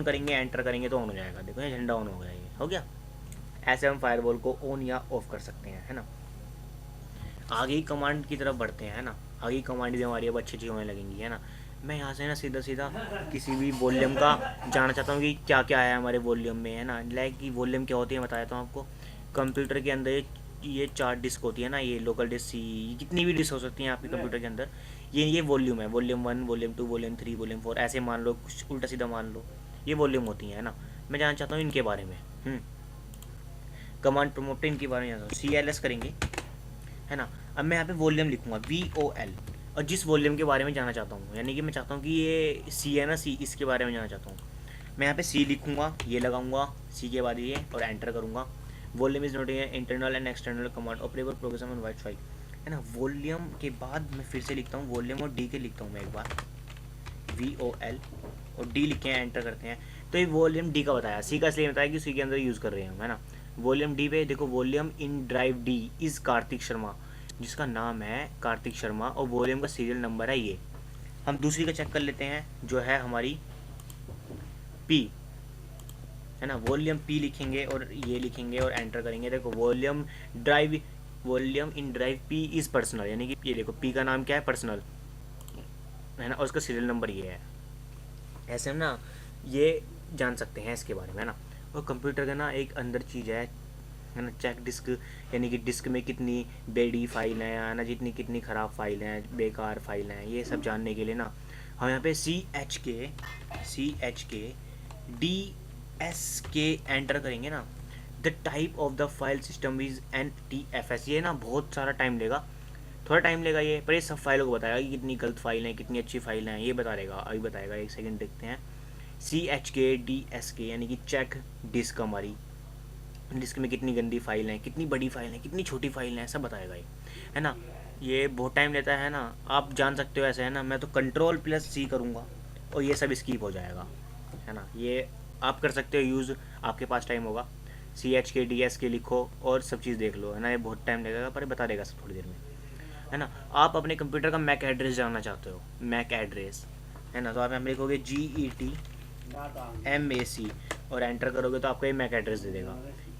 करेंगे, एंटर करेंगे तो ऑन हो जाएगा। देखो ये झंडा ऑन हो गया, ये हो गया। ऐसे हम फायरवॉल को ऑन या ऑफ कर सकते हैं, है ना। आगे ही कमांड की तरफ बढ़ते हैं, है ना। आगे ही कमांड भी हमारी अब अच्छी अच्छी होने लगेंगी, है ना। मैं यहाँ से ना सीधा किसी भी वॉल्यूम का जानना चाहता हूँ कि क्या क्या है हमारे वॉल्यूम में, है ना। लाइक कि वॉल्यूम क्या होती है बता देता हूँ आपको। कंप्यूटर के अंदर ये 4 डिस्क होती है ना, ये लोकल डिस्क C, कितनी भी डिस्क हो सकती हैं आपके कंप्यूटर के अंदर। ये वॉल्यूम है, वॉल्यूम 1, वॉल्यूम 2, वॉल्यूम 3, वॉल्यूम 4, ऐसे मान लो, कुछ उल्टा सीधा मान लो, ये वॉल्यूम होती है ना। मैं जानना चाहता हूँ इनके बारे में, कमांड प्रमोटर इनके बारे में जानता हूँ। CLS करेंगे, है ना। अब मैं यहाँ पे वॉल्यूम लिखूँगा VOL, और जिस वॉल्यूम के बारे में जानना चाहता हूँ, यानी कि मैं चाहता हूँ कि ये C है ना, C, इसके बारे में जानना चाहता हूँ। मैं यहाँ पे C लिखूँगा, ये लगाऊंगा C के बाद ये, और एंटर करूँगा। Volume is not internal and external command operable program on WiFi, है ना। वॉल्यूम के बाद मैं फिर से लिखता हूँ वॉल्यूम और D के लिखता हूँ मैं एक बार, VOL और D लिखे हैं, एंटर करते हैं तो ये वॉल्यूम D का बताया। C का इसलिए बताया कि C के अंदर यूज़ कर रहे हैं हम, है ना। वॉल्यूम D पे देखो, volume in drive D is Kartik Sharma, जिसका नाम है कार्तिक शर्मा, और वॉल्यूम का सीरियल नंबर है ये। हम दूसरी का चेक कर लेते हैं जो है हमारी P, है ना। वॉल्यूम P लिखेंगे और ये लिखेंगे और एंटर करेंगे। देखो volume in drive P is personal, यानी कि ये देखो P का नाम क्या है, पर्सनल, है ना, और उसका सीरियल नंबर ये है। ऐसे हम ना ये जान सकते हैं इसके बारे में, है ना। और कंप्यूटर का ना एक अंदर चीज़ है ना, चेक डिस्क, यानी कि डिस्क में कितनी बेडी फाइल है ना, जितनी कितनी ख़राब फाइल हैं, बेकार फाइल हैं, ये सब जानने के लिए ना हम यहाँ पे CHK DSK एंटर करेंगे ना। The type of the file system is NTFS, ये ना बहुत सारा टाइम लेगा, थोड़ा टाइम लेगा ये, पर ये सब फाइलों को बताएगा कि कितनी गलत फाइल है, कितनी अच्छी फाइल है, ये बता देगा, अभी बताएगा। एक सेकंड देखते हैं। CHKDSK यानी कि चेक डिस्क, हमारी डिस्क में कितनी गंदी फाइल है, कितनी बड़ी फाइल है, कितनी छोटी फाइल है, सब बताएगा ये, है ना। ये बहुत टाइम लेता है ना, आप जान सकते हो ऐसे, है ना। मैं तो Ctrl+C करूँगा और ये सब स्किप हो जाएगा, है ना। ये आप कर सकते हो यूज़, आपके पास टाइम होगा। CHKDSK लिखो और सब चीज़ देख लो, है ना। ये बहुत टाइम लगेगा पर ये बता देगा सब थोड़ी देर में, है ना। आप अपने कंप्यूटर का मैक एड्रेस जानना चाहते हो, मैक एड्रेस, है ना, तो आप यहाँ पे लिखोगे GETMAC और एंटर करोगे तो आपको ये मैक एड्रेस दे देगा।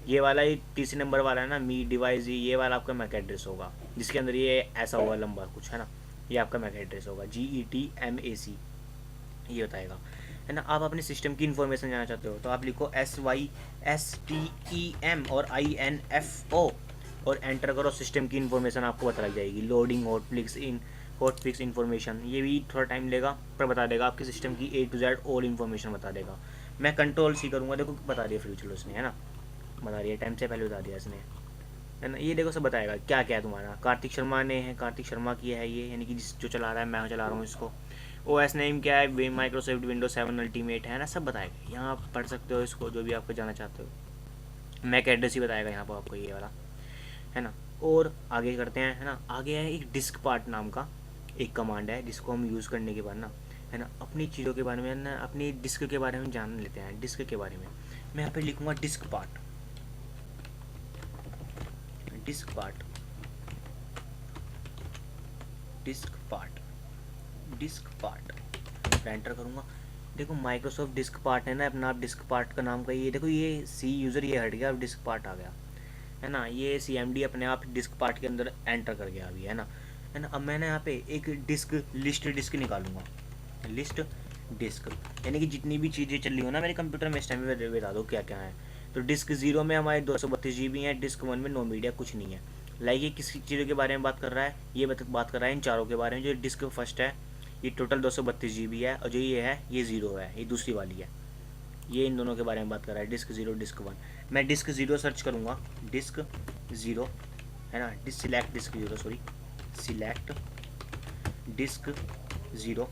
ये वाला ही तीसरे नंबर वाला है ना, मी डिवाइस, ये वाला आपका मैक एड्रेस होगा, जिसके अंदर ये ऐसा होगा लंबा कुछ, है ना। ये आपका मैक एड्रेस होगा, GETMAC, ये बताएगा, है ना। आप अपने सिस्टम की इन्फॉर्मेशन जानना चाहते हो तो आप लिखो SYSTEM और INFO और एंटर करो। सिस्टम की इन्फॉर्मेशन आपको बता लग जाएगी। लोडिंग हॉटफिक्स इन्फॉर्मेशन, ये भी थोड़ा टाइम लेगा पर बता देगा आपके सिस्टम की A to Z all information बता देगा। मैं Ctrl+C करूँगा, देखो बता दिया फिर, चलो इसने, है ना, बता दिया, टाइम से पहले बता दिया इसने, है ना। ये देखो सब बताएगा क्या क्या है तुम्हारा। कार्तिक शर्मा ने है, कार्तिक शर्मा की है ये, यानी कि जो चला रहा है, मैं चला रहा हूँ इसको। OS नेम क्या है, माइक्रोसॉफ्ट विंडोज 7 अल्टीमेट, है ना, सब बताएगा। यहाँ आप पढ़ सकते हो इसको, जो भी आपको जानना चाहते हो। मैक एड्रेस ही बताएगा यहाँ पर आपको, ये वाला, है ना। और आगे करते हैं, है ना। आगे है एक डिस्क पार्ट नाम का एक कमांड है, जिसको हम यूज़ करने के बाद ना, है ना, अपनी चीज़ों के बारे में ना, अपनी डिस्क के बारे में जान लेते हैं। डिस्क के बारे में मैं यहाँ पे लिखूँगा diskpart, diskpart, diskpart, diskpart, enter करूँगा। देखो माइक्रोसॉफ्ट डिस्क पार्ट है ना अपना, आप डिस्क पार्ट का नाम का ये देखो, ये सी यूज़र ये हट गया, अब डिस्क पार्ट आ गया, है ना। ये CMD अपने आप डिस्क पार्ट के अंदर एंटर कर गया अभी, है ना, है ना। अब मैंने यहाँ पे एक डिस्क लिस्ट डिस्क निकालूंगा, लिस्ट डिस्क, यानी कि जितनी भी चीज़ें चल रही हो ना मेरे कंप्यूटर में इस टाइम में, बता दो क्या क्या है। तो डिस्क 0 में हमारे 232 GB है, डिस्क 1 में नो मीडिया कुछ नहीं है। लाइक ये किस चीज़ों के बारे में बात कर रहा है, ये बात कर रहा है इन चारों के बारे में। जो डिस्क फर्स्ट है ये टोटल 232 GB है, और जो ये है ये 0 है, ये दूसरी वाली है। ये इन दोनों के बारे में बात कर रहा है, डिस्क 0 डिस्क 1। मैं डिस्क 0 सर्च करूँगा, डिस्क 0, है ना, select disk 0, sorry, select disk 0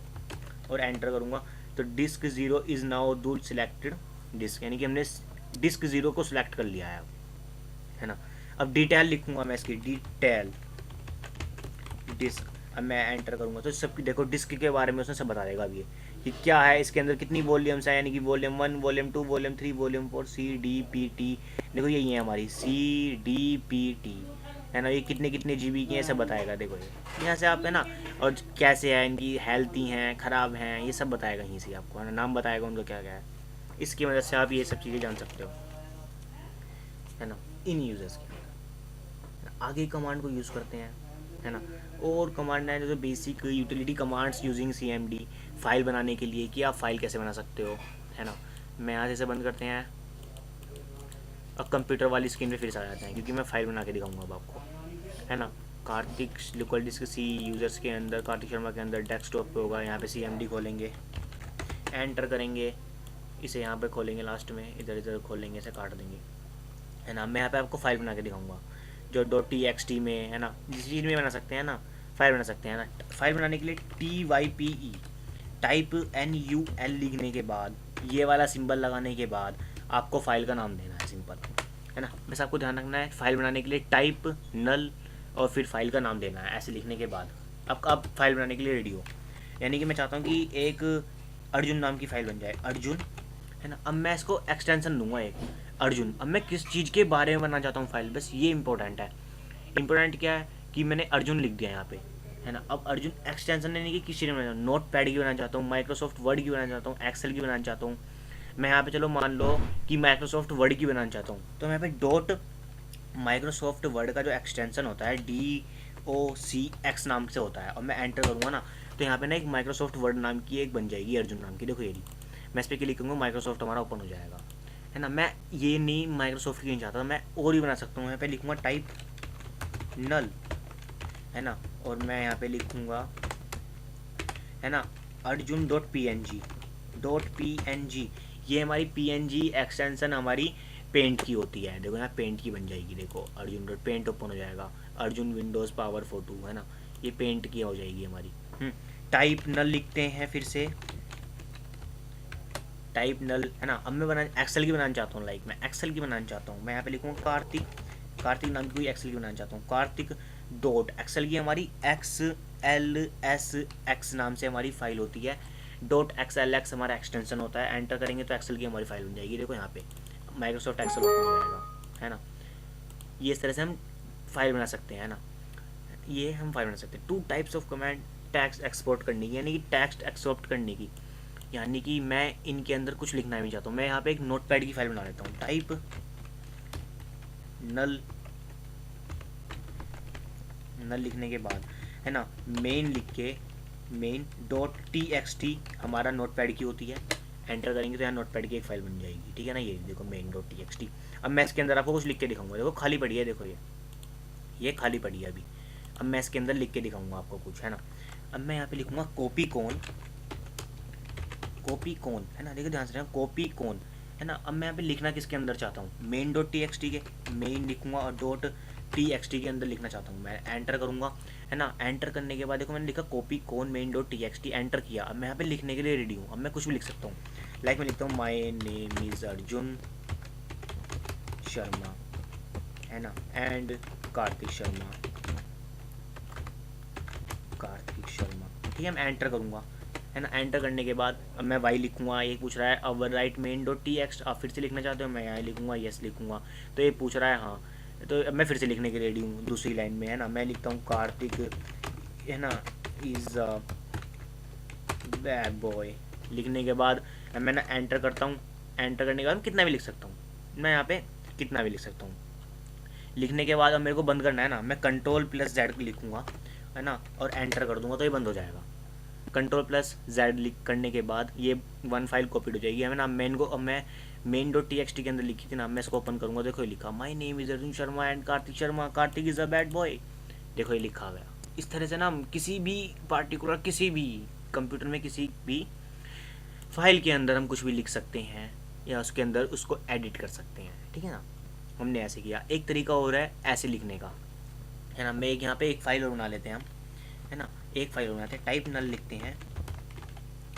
और एंटर करूँगा। तो disk 0 is now the selected disk, यानी कि हमने डिस्क 0 को सिलेक्ट कर लिया है ना। अब डिटेल लिखूँगा मैं इसकी, डिटेल डिस्क, अब मैं एंटर करूँगा तो सबकी देखो डिस्क के बारे में उसने सब बता देगा। अब ये कि क्या है, इसके अंदर कितनी वॉल्यूम्स है, यानी कि volume 1, volume 2, volume 3, volume 4, CDPT, देखो यही है हमारी CDPT, है ना। ये कितने कितने GB की है सब बताएगा, देखो ये यहाँ से आप, है ना। और कैसे है, इनकी हेल्थी हैं, ख़राब हैं, ये सब बताएगा यहीं से आपको, है ना। नाम बताएगा उनका क्या क्या है, इसकी मदद से आप ये सब चीज़ें जान सकते हो, है ना, इन यूज़र्स की। आगे कमांड को यूज़ करते हैं, है ना। और कमांड है जो basic utility commands using CMD, file बनाने के लिए कि आप फाइल कैसे बना सकते हो, है ना। मैं यहाँ से बंद करते हैं। अब कंप्यूटर वाली स्क्रीन पे फिर से आ जाते हैं, क्योंकि मैं फाइल बना के दिखाऊंगा अब आपको, है ना। Kartik local disk C users के अंदर, कार्तिक शर्मा के अंदर डेस्कटॉप पे होगा। यहाँ पे CMD खोलेंगे, एंटर करेंगे, इसे यहाँ पे खोलेंगे, लास्ट में इधर इधर खोलेंगे, इसे काट देंगे, है ना। मैं यहाँ पे आपको फाइल बना के दिखाऊंगा जो .txt में, है ना, जिस चीज़ में बना सकते हैं ना, फाइल बना सकते हैं ना। फाइल बनाने के लिए TYPE टाइप NUL लिखने के बाद, ये वाला सिंबल लगाने के बाद आपको फाइल का नाम देना है, सिंपल, है ना। बस आपको ध्यान रखना है, फाइल बनाने के लिए टाइप नल और फिर फाइल का नाम देना है। ऐसे लिखने के बाद अब फाइल बनाने के लिए रेडी हो, यानी कि मैं चाहता हूँ कि एक अर्जुन नाम की फाइल बन जाए, अर्जुन, है ना। अब मैं इसको एक्सटेंशन दूंगा एक अर्जुन। अब मैं किस चीज़ के बारे में बनाना चाहता हूँ फाइल, बस ये इंपॉर्टेंट है। इंपॉर्टेंट क्या है कि मैंने अर्जुन लिख दिया यहाँ पे, है ना। अब अर्जुन एक्सटेंशन लेने की किस चीज़ में बनाना, नोट पैड की बनाना चाहता हूँ, माइक्रोसॉफ्ट वर्ड की बनाना चाहता हूँ, एक्सेल की बनाना चाहता हूँ। मैं यहाँ पे चलो मान लो कि माइक्रोसॉफ्ट वर्ड की बनाना चाहता हूँ, तो मैं यहाँ पे डॉट माइक्रोसॉफ्ट वर्ड का जो एक्सटेंशन होता है DOCX नाम से होता है, और मैं एंटर करूँगा ना तो यहाँ पे ना एक माइक्रोसॉफ्ट वर्ड नाम की एक बन जाएगी अर्जुन नाम की, देखो ये मैं इस पर क्लिक करूँगा, माइक्रोसॉफ्ट हमारा ओपन हो जाएगा, है ना। मैं ये नहीं माइक्रोसॉफ्ट की नहीं चाहता, मैं और भी बना सकता हूँ। यहाँ पे लिखूँगा टाइप नल, है ना, और मैं यहाँ पे लिखूँगा, है ना, arjun.png, ये हमारी PNG एक्सटेंशन हमारी पेंट की होती है। देखो यहाँ पेंट की बन जाएगी, देखो अर्जुन डॉट पेंट ओपन हो जाएगा, अर्जुन विंडोज़ पावर फोटो, है ना। ये पेंट किया हो जाएगी हमारी। टाइप नल लिखते हैं फिर से, टाइप नल है ना। अब मैं एक्सेल की बनाना चाहता हूँ, लाइक मैं एक्सेल की बनाना चाहता हूँ। मैं यहाँ पे लिखूँगा कार्तिक, कार्तिक नाम की कोई एक्सेल की बनाना चाहता हूँ। कार्तिक डॉट एक्सेल की हमारी XLSX नाम से हमारी फाइल होती है। डॉट XLX हमारा एक्सटेंशन होता है। एंटर करेंगे तो एक्सेल की हमारी फाइल बन जाएगी। देखो यहाँ पे माइक्रोसॉफ्ट एक्सेल ओपन हो जाएगा, है ना। ये इस तरह से हम फाइल बना सकते हैं, है ना। ये हम फाइल बना सकते हैं। 2 types of command text export करने की, यानी कि टेक्स्ट एक्सपोर्ट करने की, यानी कि मैं इनके अंदर कुछ लिखना भी चाहता हूँ। मैं यहाँ पे एक नोटपैड की फाइल बना लेता हूँ। टाइप नल, नल लिखने के बाद है ना मेन लिख के, मेन डॉट TXT हमारा नोटपैड की होती है। एंटर करेंगे तो यहाँ नोटपैड की एक फाइल बन जाएगी, ठीक है ना। ये देखो मेन डॉट TXT। अब मैं इसके अंदर आपको कुछ लिख के दिखाऊंगा। देखो खाली पड़ी है, देखो ये खाली पड़ी है अभी। अब मैं इसके अंदर लिख के दिखाऊंगा आपको कुछ, है ना। अब मैं यहाँ पे लिखूंगा कॉपी कौन, कॉपी कौन, है ना। देखो ध्यान से, कॉपी कौन, है ना। अब मैं यहाँ पे लिखना किसके अंदर चाहता हूँ, मेन डॉट TXT के, मेन लिखूंगा और डॉट TXT के अंदर लिखना चाहता हूँ। मैं एंटर करूँगा, है ना। एंटर करने के बाद देखो मैंने लिखा कॉपी कौन मेन डॉट TXT, एंटर किया। अब मैं यहाँ पे लिखने के लिए रेडी हूँ। अब मैं कुछ भी लिख सकता हूँ, लाइक मैं लिखता हूँ my name is Arjun Sharma, है ना, एंड कार्तिक शर्मा, कार्तिक शर्मा, ठीक है। मैं एंटर करूँगा, है ना। एंटर करने के बाद अब मैं वाई लिखूंगा। ये पूछ रहा है our right main dot TXT, आप फिर से लिखना चाहते हो, मैं यहाँ लिखूंगा यस लिखूंगा। तो ये पूछ रहा है हाँ, तो अब मैं फिर से लिखने के रेडी हूँ दूसरी लाइन में, है ना। मैं लिखता हूँ कार्तिक, है ना, इज़ अ बैड बॉय। लिखने के बाद मैं ना एंटर करता हूँ। एंटर करने के बाद कितना भी लिख सकता हूँ, मैं यहाँ पे कितना भी लिख सकता हूँ। लिखने के बाद अब मेरे को बंद करना है ना, मैं Ctrl+Z लिखूँगा, है ना, और एंटर कर दूँगा तो ये बंद हो जाएगा। Ctrl+Z लिख करने के बाद ये 1 फाइल कॉपीड हो जाएगी, है ना। मेन को अब मैं मेन डॉट TXT के अंदर लिखी थी ना, मैं इसको ओपन करूँगा। देखो ये लिखा my name is Arjun Sharma and Kartik Sharma, Kartik is a bad boy. देखो ये लिखा गया। इस तरह से ना हम किसी भी पार्टिकुलर, किसी भी कंप्यूटर में किसी भी फाइल के अंदर हम कुछ भी लिख सकते हैं या उसके अंदर उसको एडिट कर सकते हैं, ठीक है ना। हमने ऐसे किया। एक तरीका और है ऐसे लिखने का, है ना। मैं एक यहाँ पे एक फाइल और बना लेते हैं हम, है ना। एक फाइल बनाते हैं, टाइप नल लिखते हैं,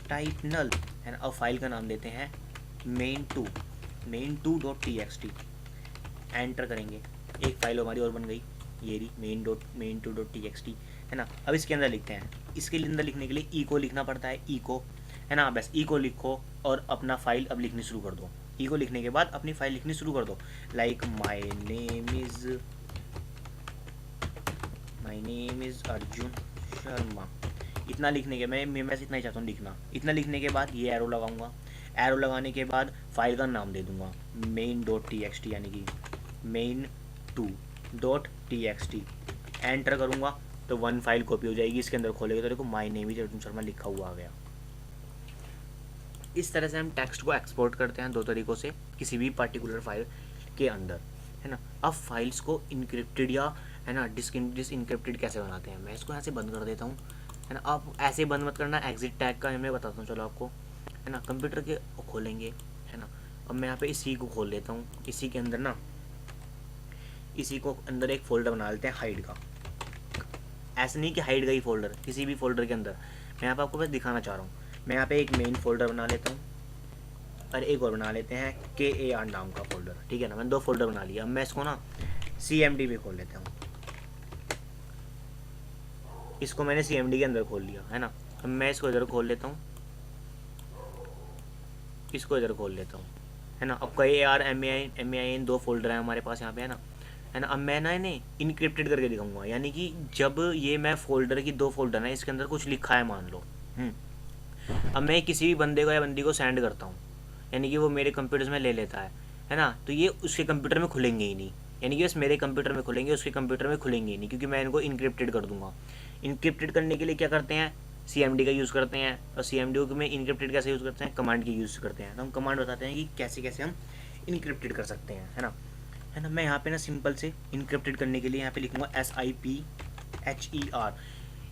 टाइप नल, है ना। और फाइल का नाम देते हैं main2, main2 dot TXT। Enter करेंगे, एक फाइल हमारी और बन गई, ये रही main2 डॉट TXT, है ना। अब इसके अंदर लिखते हैं, इसके अंदर लिखने के लिए इको लिखना पड़ता है, इको, है ना। बस इको लिखो और अपना फाइल अब लिखनी शुरू कर दो। इको लिखने के बाद अपनी फाइल लिखनी शुरू कर दो, like my name is Arjun Sharma. इतना लिखने के मैं बस इतना ही चाहता हूँ लिखना। इतना लिखने के बाद ये एरो लगाऊंगा। एरो लगाने के बाद फाइल का नाम दे दूंगा मेन डॉट TXT, यानी कि main2 डॉट TXT। एंटर करूँगा तो 1 फाइल कॉपी हो जाएगी। इसके अंदर खोलेगा तो देखो my name is Arjun Sharma लिखा हुआ आ गया। इस तरह से हम टेक्स्ट को एक्सपोर्ट करते हैं 2 तरीक़ों से, किसी भी पर्टिकुलर फाइल के अंदर, है ना। अब फाइल्स को इनक्रिप्टेड या, है ना, डिसइनक्रिप्टेड कैसे बनाते हैं, मैं इसको यहाँ से बंद कर देता हूँ, है ना। आप ऐसे बंद मत करना, एग्जिट टैग का मैं बताता हूँ चलो आपको, है ना। कंप्यूटर के खोलेंगे, है ना। अब मैं यहाँ पे इसी को खोल लेता हूँ। इसी के अंदर ना, इसी को अंदर एक फ़ोल्डर बना लेते हैं हाइड का। ऐसे नहीं कि हाइड का ही फ़ोल्डर, किसी भी फ़ोल्डर के अंदर। मैं यहाँ पे आपको बस दिखाना चाह रहा हूँ। मैं यहाँ पे एक मेन फोल्डर बना लेता हूँ और एक और बना लेते हैं KAR नाम का फोल्डर, ठीक है ना। मैंने 2 फोल्डर बना लिया। अब मैं इसको ना CMD पे खोल लेता हूँ। इसको मैंने CMD के अंदर खोल लिया, है ना। अब मैं इसको इधर खोल लेता हूँ, इसको इधर खोल लेता हूँ, है ना। अब KAR MAIN 2 फोल्डर हैं हमारे पास यहाँ पे, है ना, है ना। अब मैं ना इन्हें इनक्रिप्टेड करके दिखाऊंगा, यानी कि जब ये मैं फोल्डर की 2 फोल्डर हैं, इसके अंदर कुछ लिखा है मान लो, अब मैं किसी भी बंदे को या बंदी को सेंड करता हूँ, यानी कि वो मेरे कंप्यूटर में ले लेता है ना। तो ये उसके कंप्यूटर में खुलेंगे ही नहीं, यानी कि बस मेरे कंप्यूटर में खुलेंगे, उसके कंप्यूटर में खुलेंगे ही नहीं, क्योंकि मैं इनको इनक्रिप्टेड कर दूंगा। इनक्रिप्टेड करने के लिए क्या करते हैं, CMD का यूज़ करते हैं। और CMD को में इनक्रिप्टेड कैसे यूज़ करते हैं, कमांड की यूज़ करते हैं। तो हम कमांड बताते हैं कि कैसे कैसे हम इनक्रिप्टेड कर सकते हैं, है ना। मैं यहाँ पे ना सिंपल से इनक्रिप्टेड करने के लिए यहाँ पे लिखूँगा SIPHER।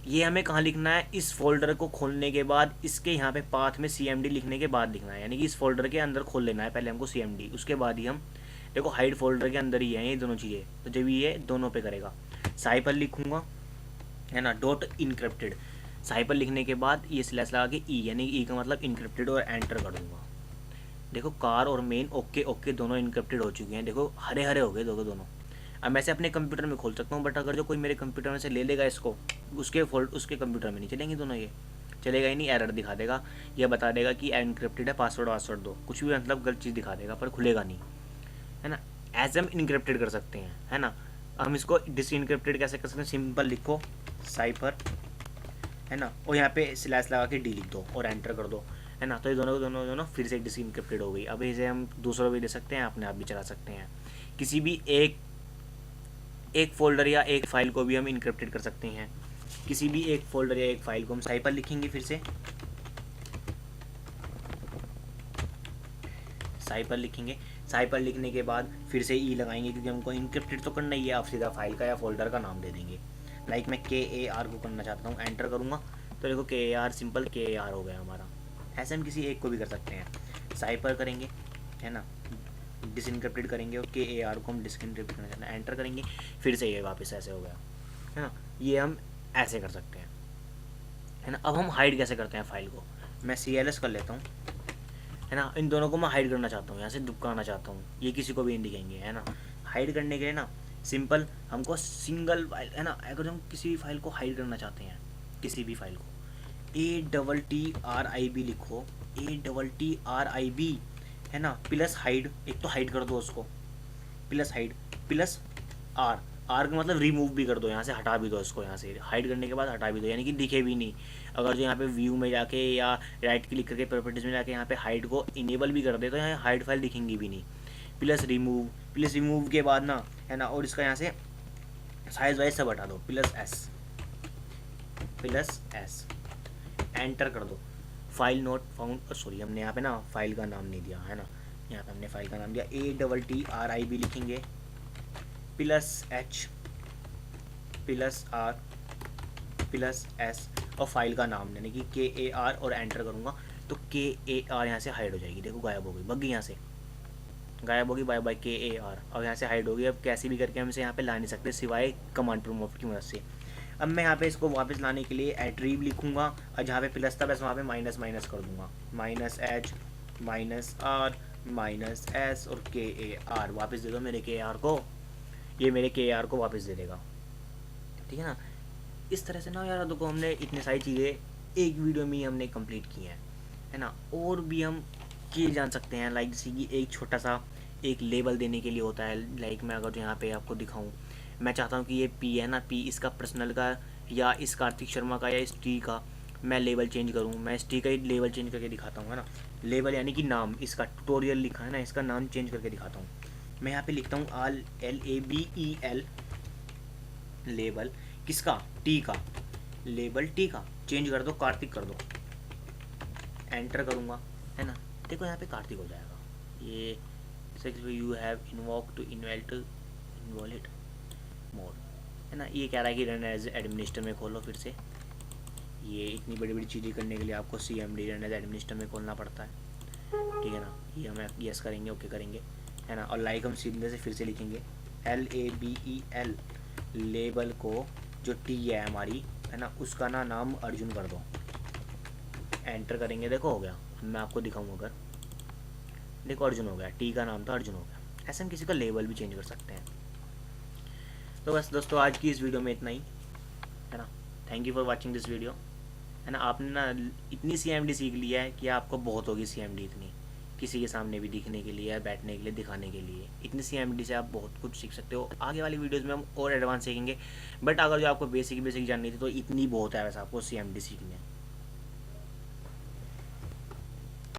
ये हमें कहाँ लिखना है, इस फोल्डर को खोलने के बाद इसके यहाँ पे पाथ में CMD लिखने के बाद लिखना है, यानी कि इस फोल्डर के अंदर खोल लेना है पहले हमको CMD, उसके बाद ही हम, देखो हाइड फोल्डर के अंदर ही है ये दोनों चीज़ें, तो जब ये दोनों पे करेगा। साइफर लिखूँगा, है ना, डॉट इनक्रिप्टेड, साइपर लिखने के बाद ये स्लैश लगा के ई, यानी ई का मतलब इनक्रिप्टेड, और एंटर कर दूंगा। देखो कार और मेन ओके ओके दोनों इनक्रिप्टेड हो चुके हैं, देखो हरे हरे हो गए दोनों। अब मैं से अपने कंप्यूटर में खोल सकता हूँ, बट अगर जो कोई मेरे कंप्यूटर में से ले लेगा इसको, उसके कंप्यूटर में नहीं चलेंगे दोनों, ये चलेगा ही नहीं, एरर दिखा देगा, ये बता देगा कि एनक्रिप्टेड है, पासवर्ड दो, कुछ भी मतलब गलत चीज़ दिखा देगा, पर खुलेगा नहीं, है ना। ऐसे हम इनक्रिप्टेड कर सकते हैं, है ना। हम इसको डिसइनक्रिप्टेड कैसे कर सकते हैं, सिंपल लिखो साइपर, है ना, और यहाँ पे स्लैश लगा के डी लिख दो और एंटर कर दो, है ना। तो ये दोनों फिर से डिसइनक्रिप्टेड हो गई। अब इसे हम दूसरों भी दे सकते हैं, अपने आप भी चला सकते हैं। किसी भी एक फोल्डर या एक फाइल को भी हम इनक्रिप्टेड कर सकते हैं। किसी भी एक फोल्डर या एक फाइल को हम साइपर लिखेंगे, फिर से साइपर लिखेंगे। साइपर लिखने के बाद फिर से ई लगाएंगे, क्योंकि हमको इनक्रिप्टेड तो करना ही है। आप सीधा फाइल का या फोल्डर का नाम दे देंगे, लाइक मैं KAR को करना चाहता हूँ, एंटर करूँगा तो देखो KAR, सिंपल KAR हो गया हमारा। ऐसे हम किसी एक को भी कर सकते हैं। साइपर करेंगे, है ना, डिसइनक्रिप्टेड करेंगे, और KAR को हम डिसइनक्रिप्ट करना चाहते हैं, एंटर करेंगे, फिर से ये वापस ऐसे हो गया, है ना। ये हम ऐसे कर सकते हैं, है ना। अब हम हाइड कैसे करते हैं फाइल को, मैं CLS कर लेता हूँ, है ना। इन दोनों को मैं हाइड करना चाहता हूँ, यहाँ से दुबकाना चाहता हूँ, ये किसी को भी नहीं दिखेंगे, है ना। हाइड करने के लिए ना सिंपल हमको सिंगल फाइल, है ना, अगर हम किसी भी फाइल को हाइड करना चाहते हैं, किसी भी फाइल को, ATTRIB लिखो, ATTRIB, है ना, प्लस हाइड, एक तो हाइड कर दो उसको, plus hide, plus R, R का मतलब रिमूव भी कर दो, यहाँ से हटा भी दो इसको, यहाँ से हाइड करने के बाद हटा भी दो, यानी कि दिखे भी नहीं। अगर जो यहाँ पे व्यू में जाके या राइट क्लिक करके प्रॉपर्टीज में जाके यहाँ पे हाइड को इनेबल भी कर दे तो यहाँ हाइड फाइल दिखेंगी भी नहीं। प्लस रिमूव के बाद ना, है ना, और इसका यहाँ से साइज वाइज सब हटा दो, प्लस एस, एंटर कर दो। फाइल नॉट फाउंड, सॉरी हमने यहाँ पे ना फाइल का नाम नहीं दिया, है ना, यहाँ पे हमने फाइल का नाम दिया ATTRIB लिखेंगे, plus H, plus R, plus S, और फाइल का नाम यानी कि KAR, और एंटर करूँगा तो KAR यहाँ से हाइड हो जाएगी, देखो गायब हो गई, भग गई यहाँ से, गायब होगी, बाय बाय KAR, अब यहाँ से हाइड होगी। अब कैसे भी करके हम इसे यहाँ पे ला नहीं सकते सिवाय कमांड प्रॉम्प्ट की मदद से। अब मैं यहाँ पे इसको वापस लाने के लिए एट्रीब लिखूँगा, और जहाँ पे प्लस था बस वहाँ पे माइनस कर दूँगा, -H, -R, -S, और KAR वापस दे दो मेरे KAR को, ये मेरे KAR को वापस दे देगा, ठीक है ना। इस तरह से ना यार देखो हमने इतनी सारी चीज़ें एक वीडियो में ही हमने कंप्लीट की हैं, है ना। और भी हम किए जान सकते हैं, लाइक जैसे कि एक छोटा सा एक लेबल देने के लिए होता है। लाइक मैं अगर यहाँ पे आपको दिखाऊँ, मैं चाहता हूँ कि ये P है ना, P इसका पर्सनल का या इस कार्तिक शर्मा का या इस T का मैं लेबल चेंज करूँ, मैं इस T का ही लेबल चेंज करके दिखाता हूँ, है ना। लेबल यानी कि नाम, इसका ट्यूटोरियल लिखा है ना, इसका नाम चेंज करके दिखाता हूँ। मैं यहाँ पे लिखता हूँ LABEL, लेबल किसका, T का, लेबल T का, चेंज कर दो, कार्तिक कर दो, एंटर करूँगा, है ना। देखो यहाँ पे कार्तिक हो जाएगा। ये you have invoke to invalid mode, है ना। ये कह रहा है कि रन एज एडमिनिस्टर में खोलो फिर से। ये इतनी बड़ी बड़ी चीज़ें करने के लिए आपको CMD रन एज एडमिनिस्टर में खोलना पड़ता है, ठीक है ना। ये हम यस करेंगे, ओके करेंगे, है ना। और लाइक हम सीधे से फिर से लिखेंगे LABEL, लेबल को जो T है हमारी, है ना, उसका ना नाम अर्जुन कर दो, एंटर करेंगे, देखो हो गया। मैं आपको दिखाऊँ अगर, देखो अर्जुन हो गया, T का नाम था अर्जुन हो गया। ऐसे हम किसी का लेबल भी चेंज कर सकते हैं। तो बस दोस्तों आज की इस वीडियो में इतना ही, है ना। Thank you for watching this video, है ना। आपने ना इतनी CMD सीख लिया है कि आपको बहुत होगी CMD, इतनी किसी के सामने भी दिखने के लिए, बैठने के लिए, दिखाने के लिए, इतनी CMD से आप बहुत कुछ सीख सकते हो। आगे वाली वीडियोस में हम और एडवांस सीखेंगे, बट अगर जो आपको बेसिक जाननी थी तो इतनी बहुत है वैसे आपको CMD सीखने।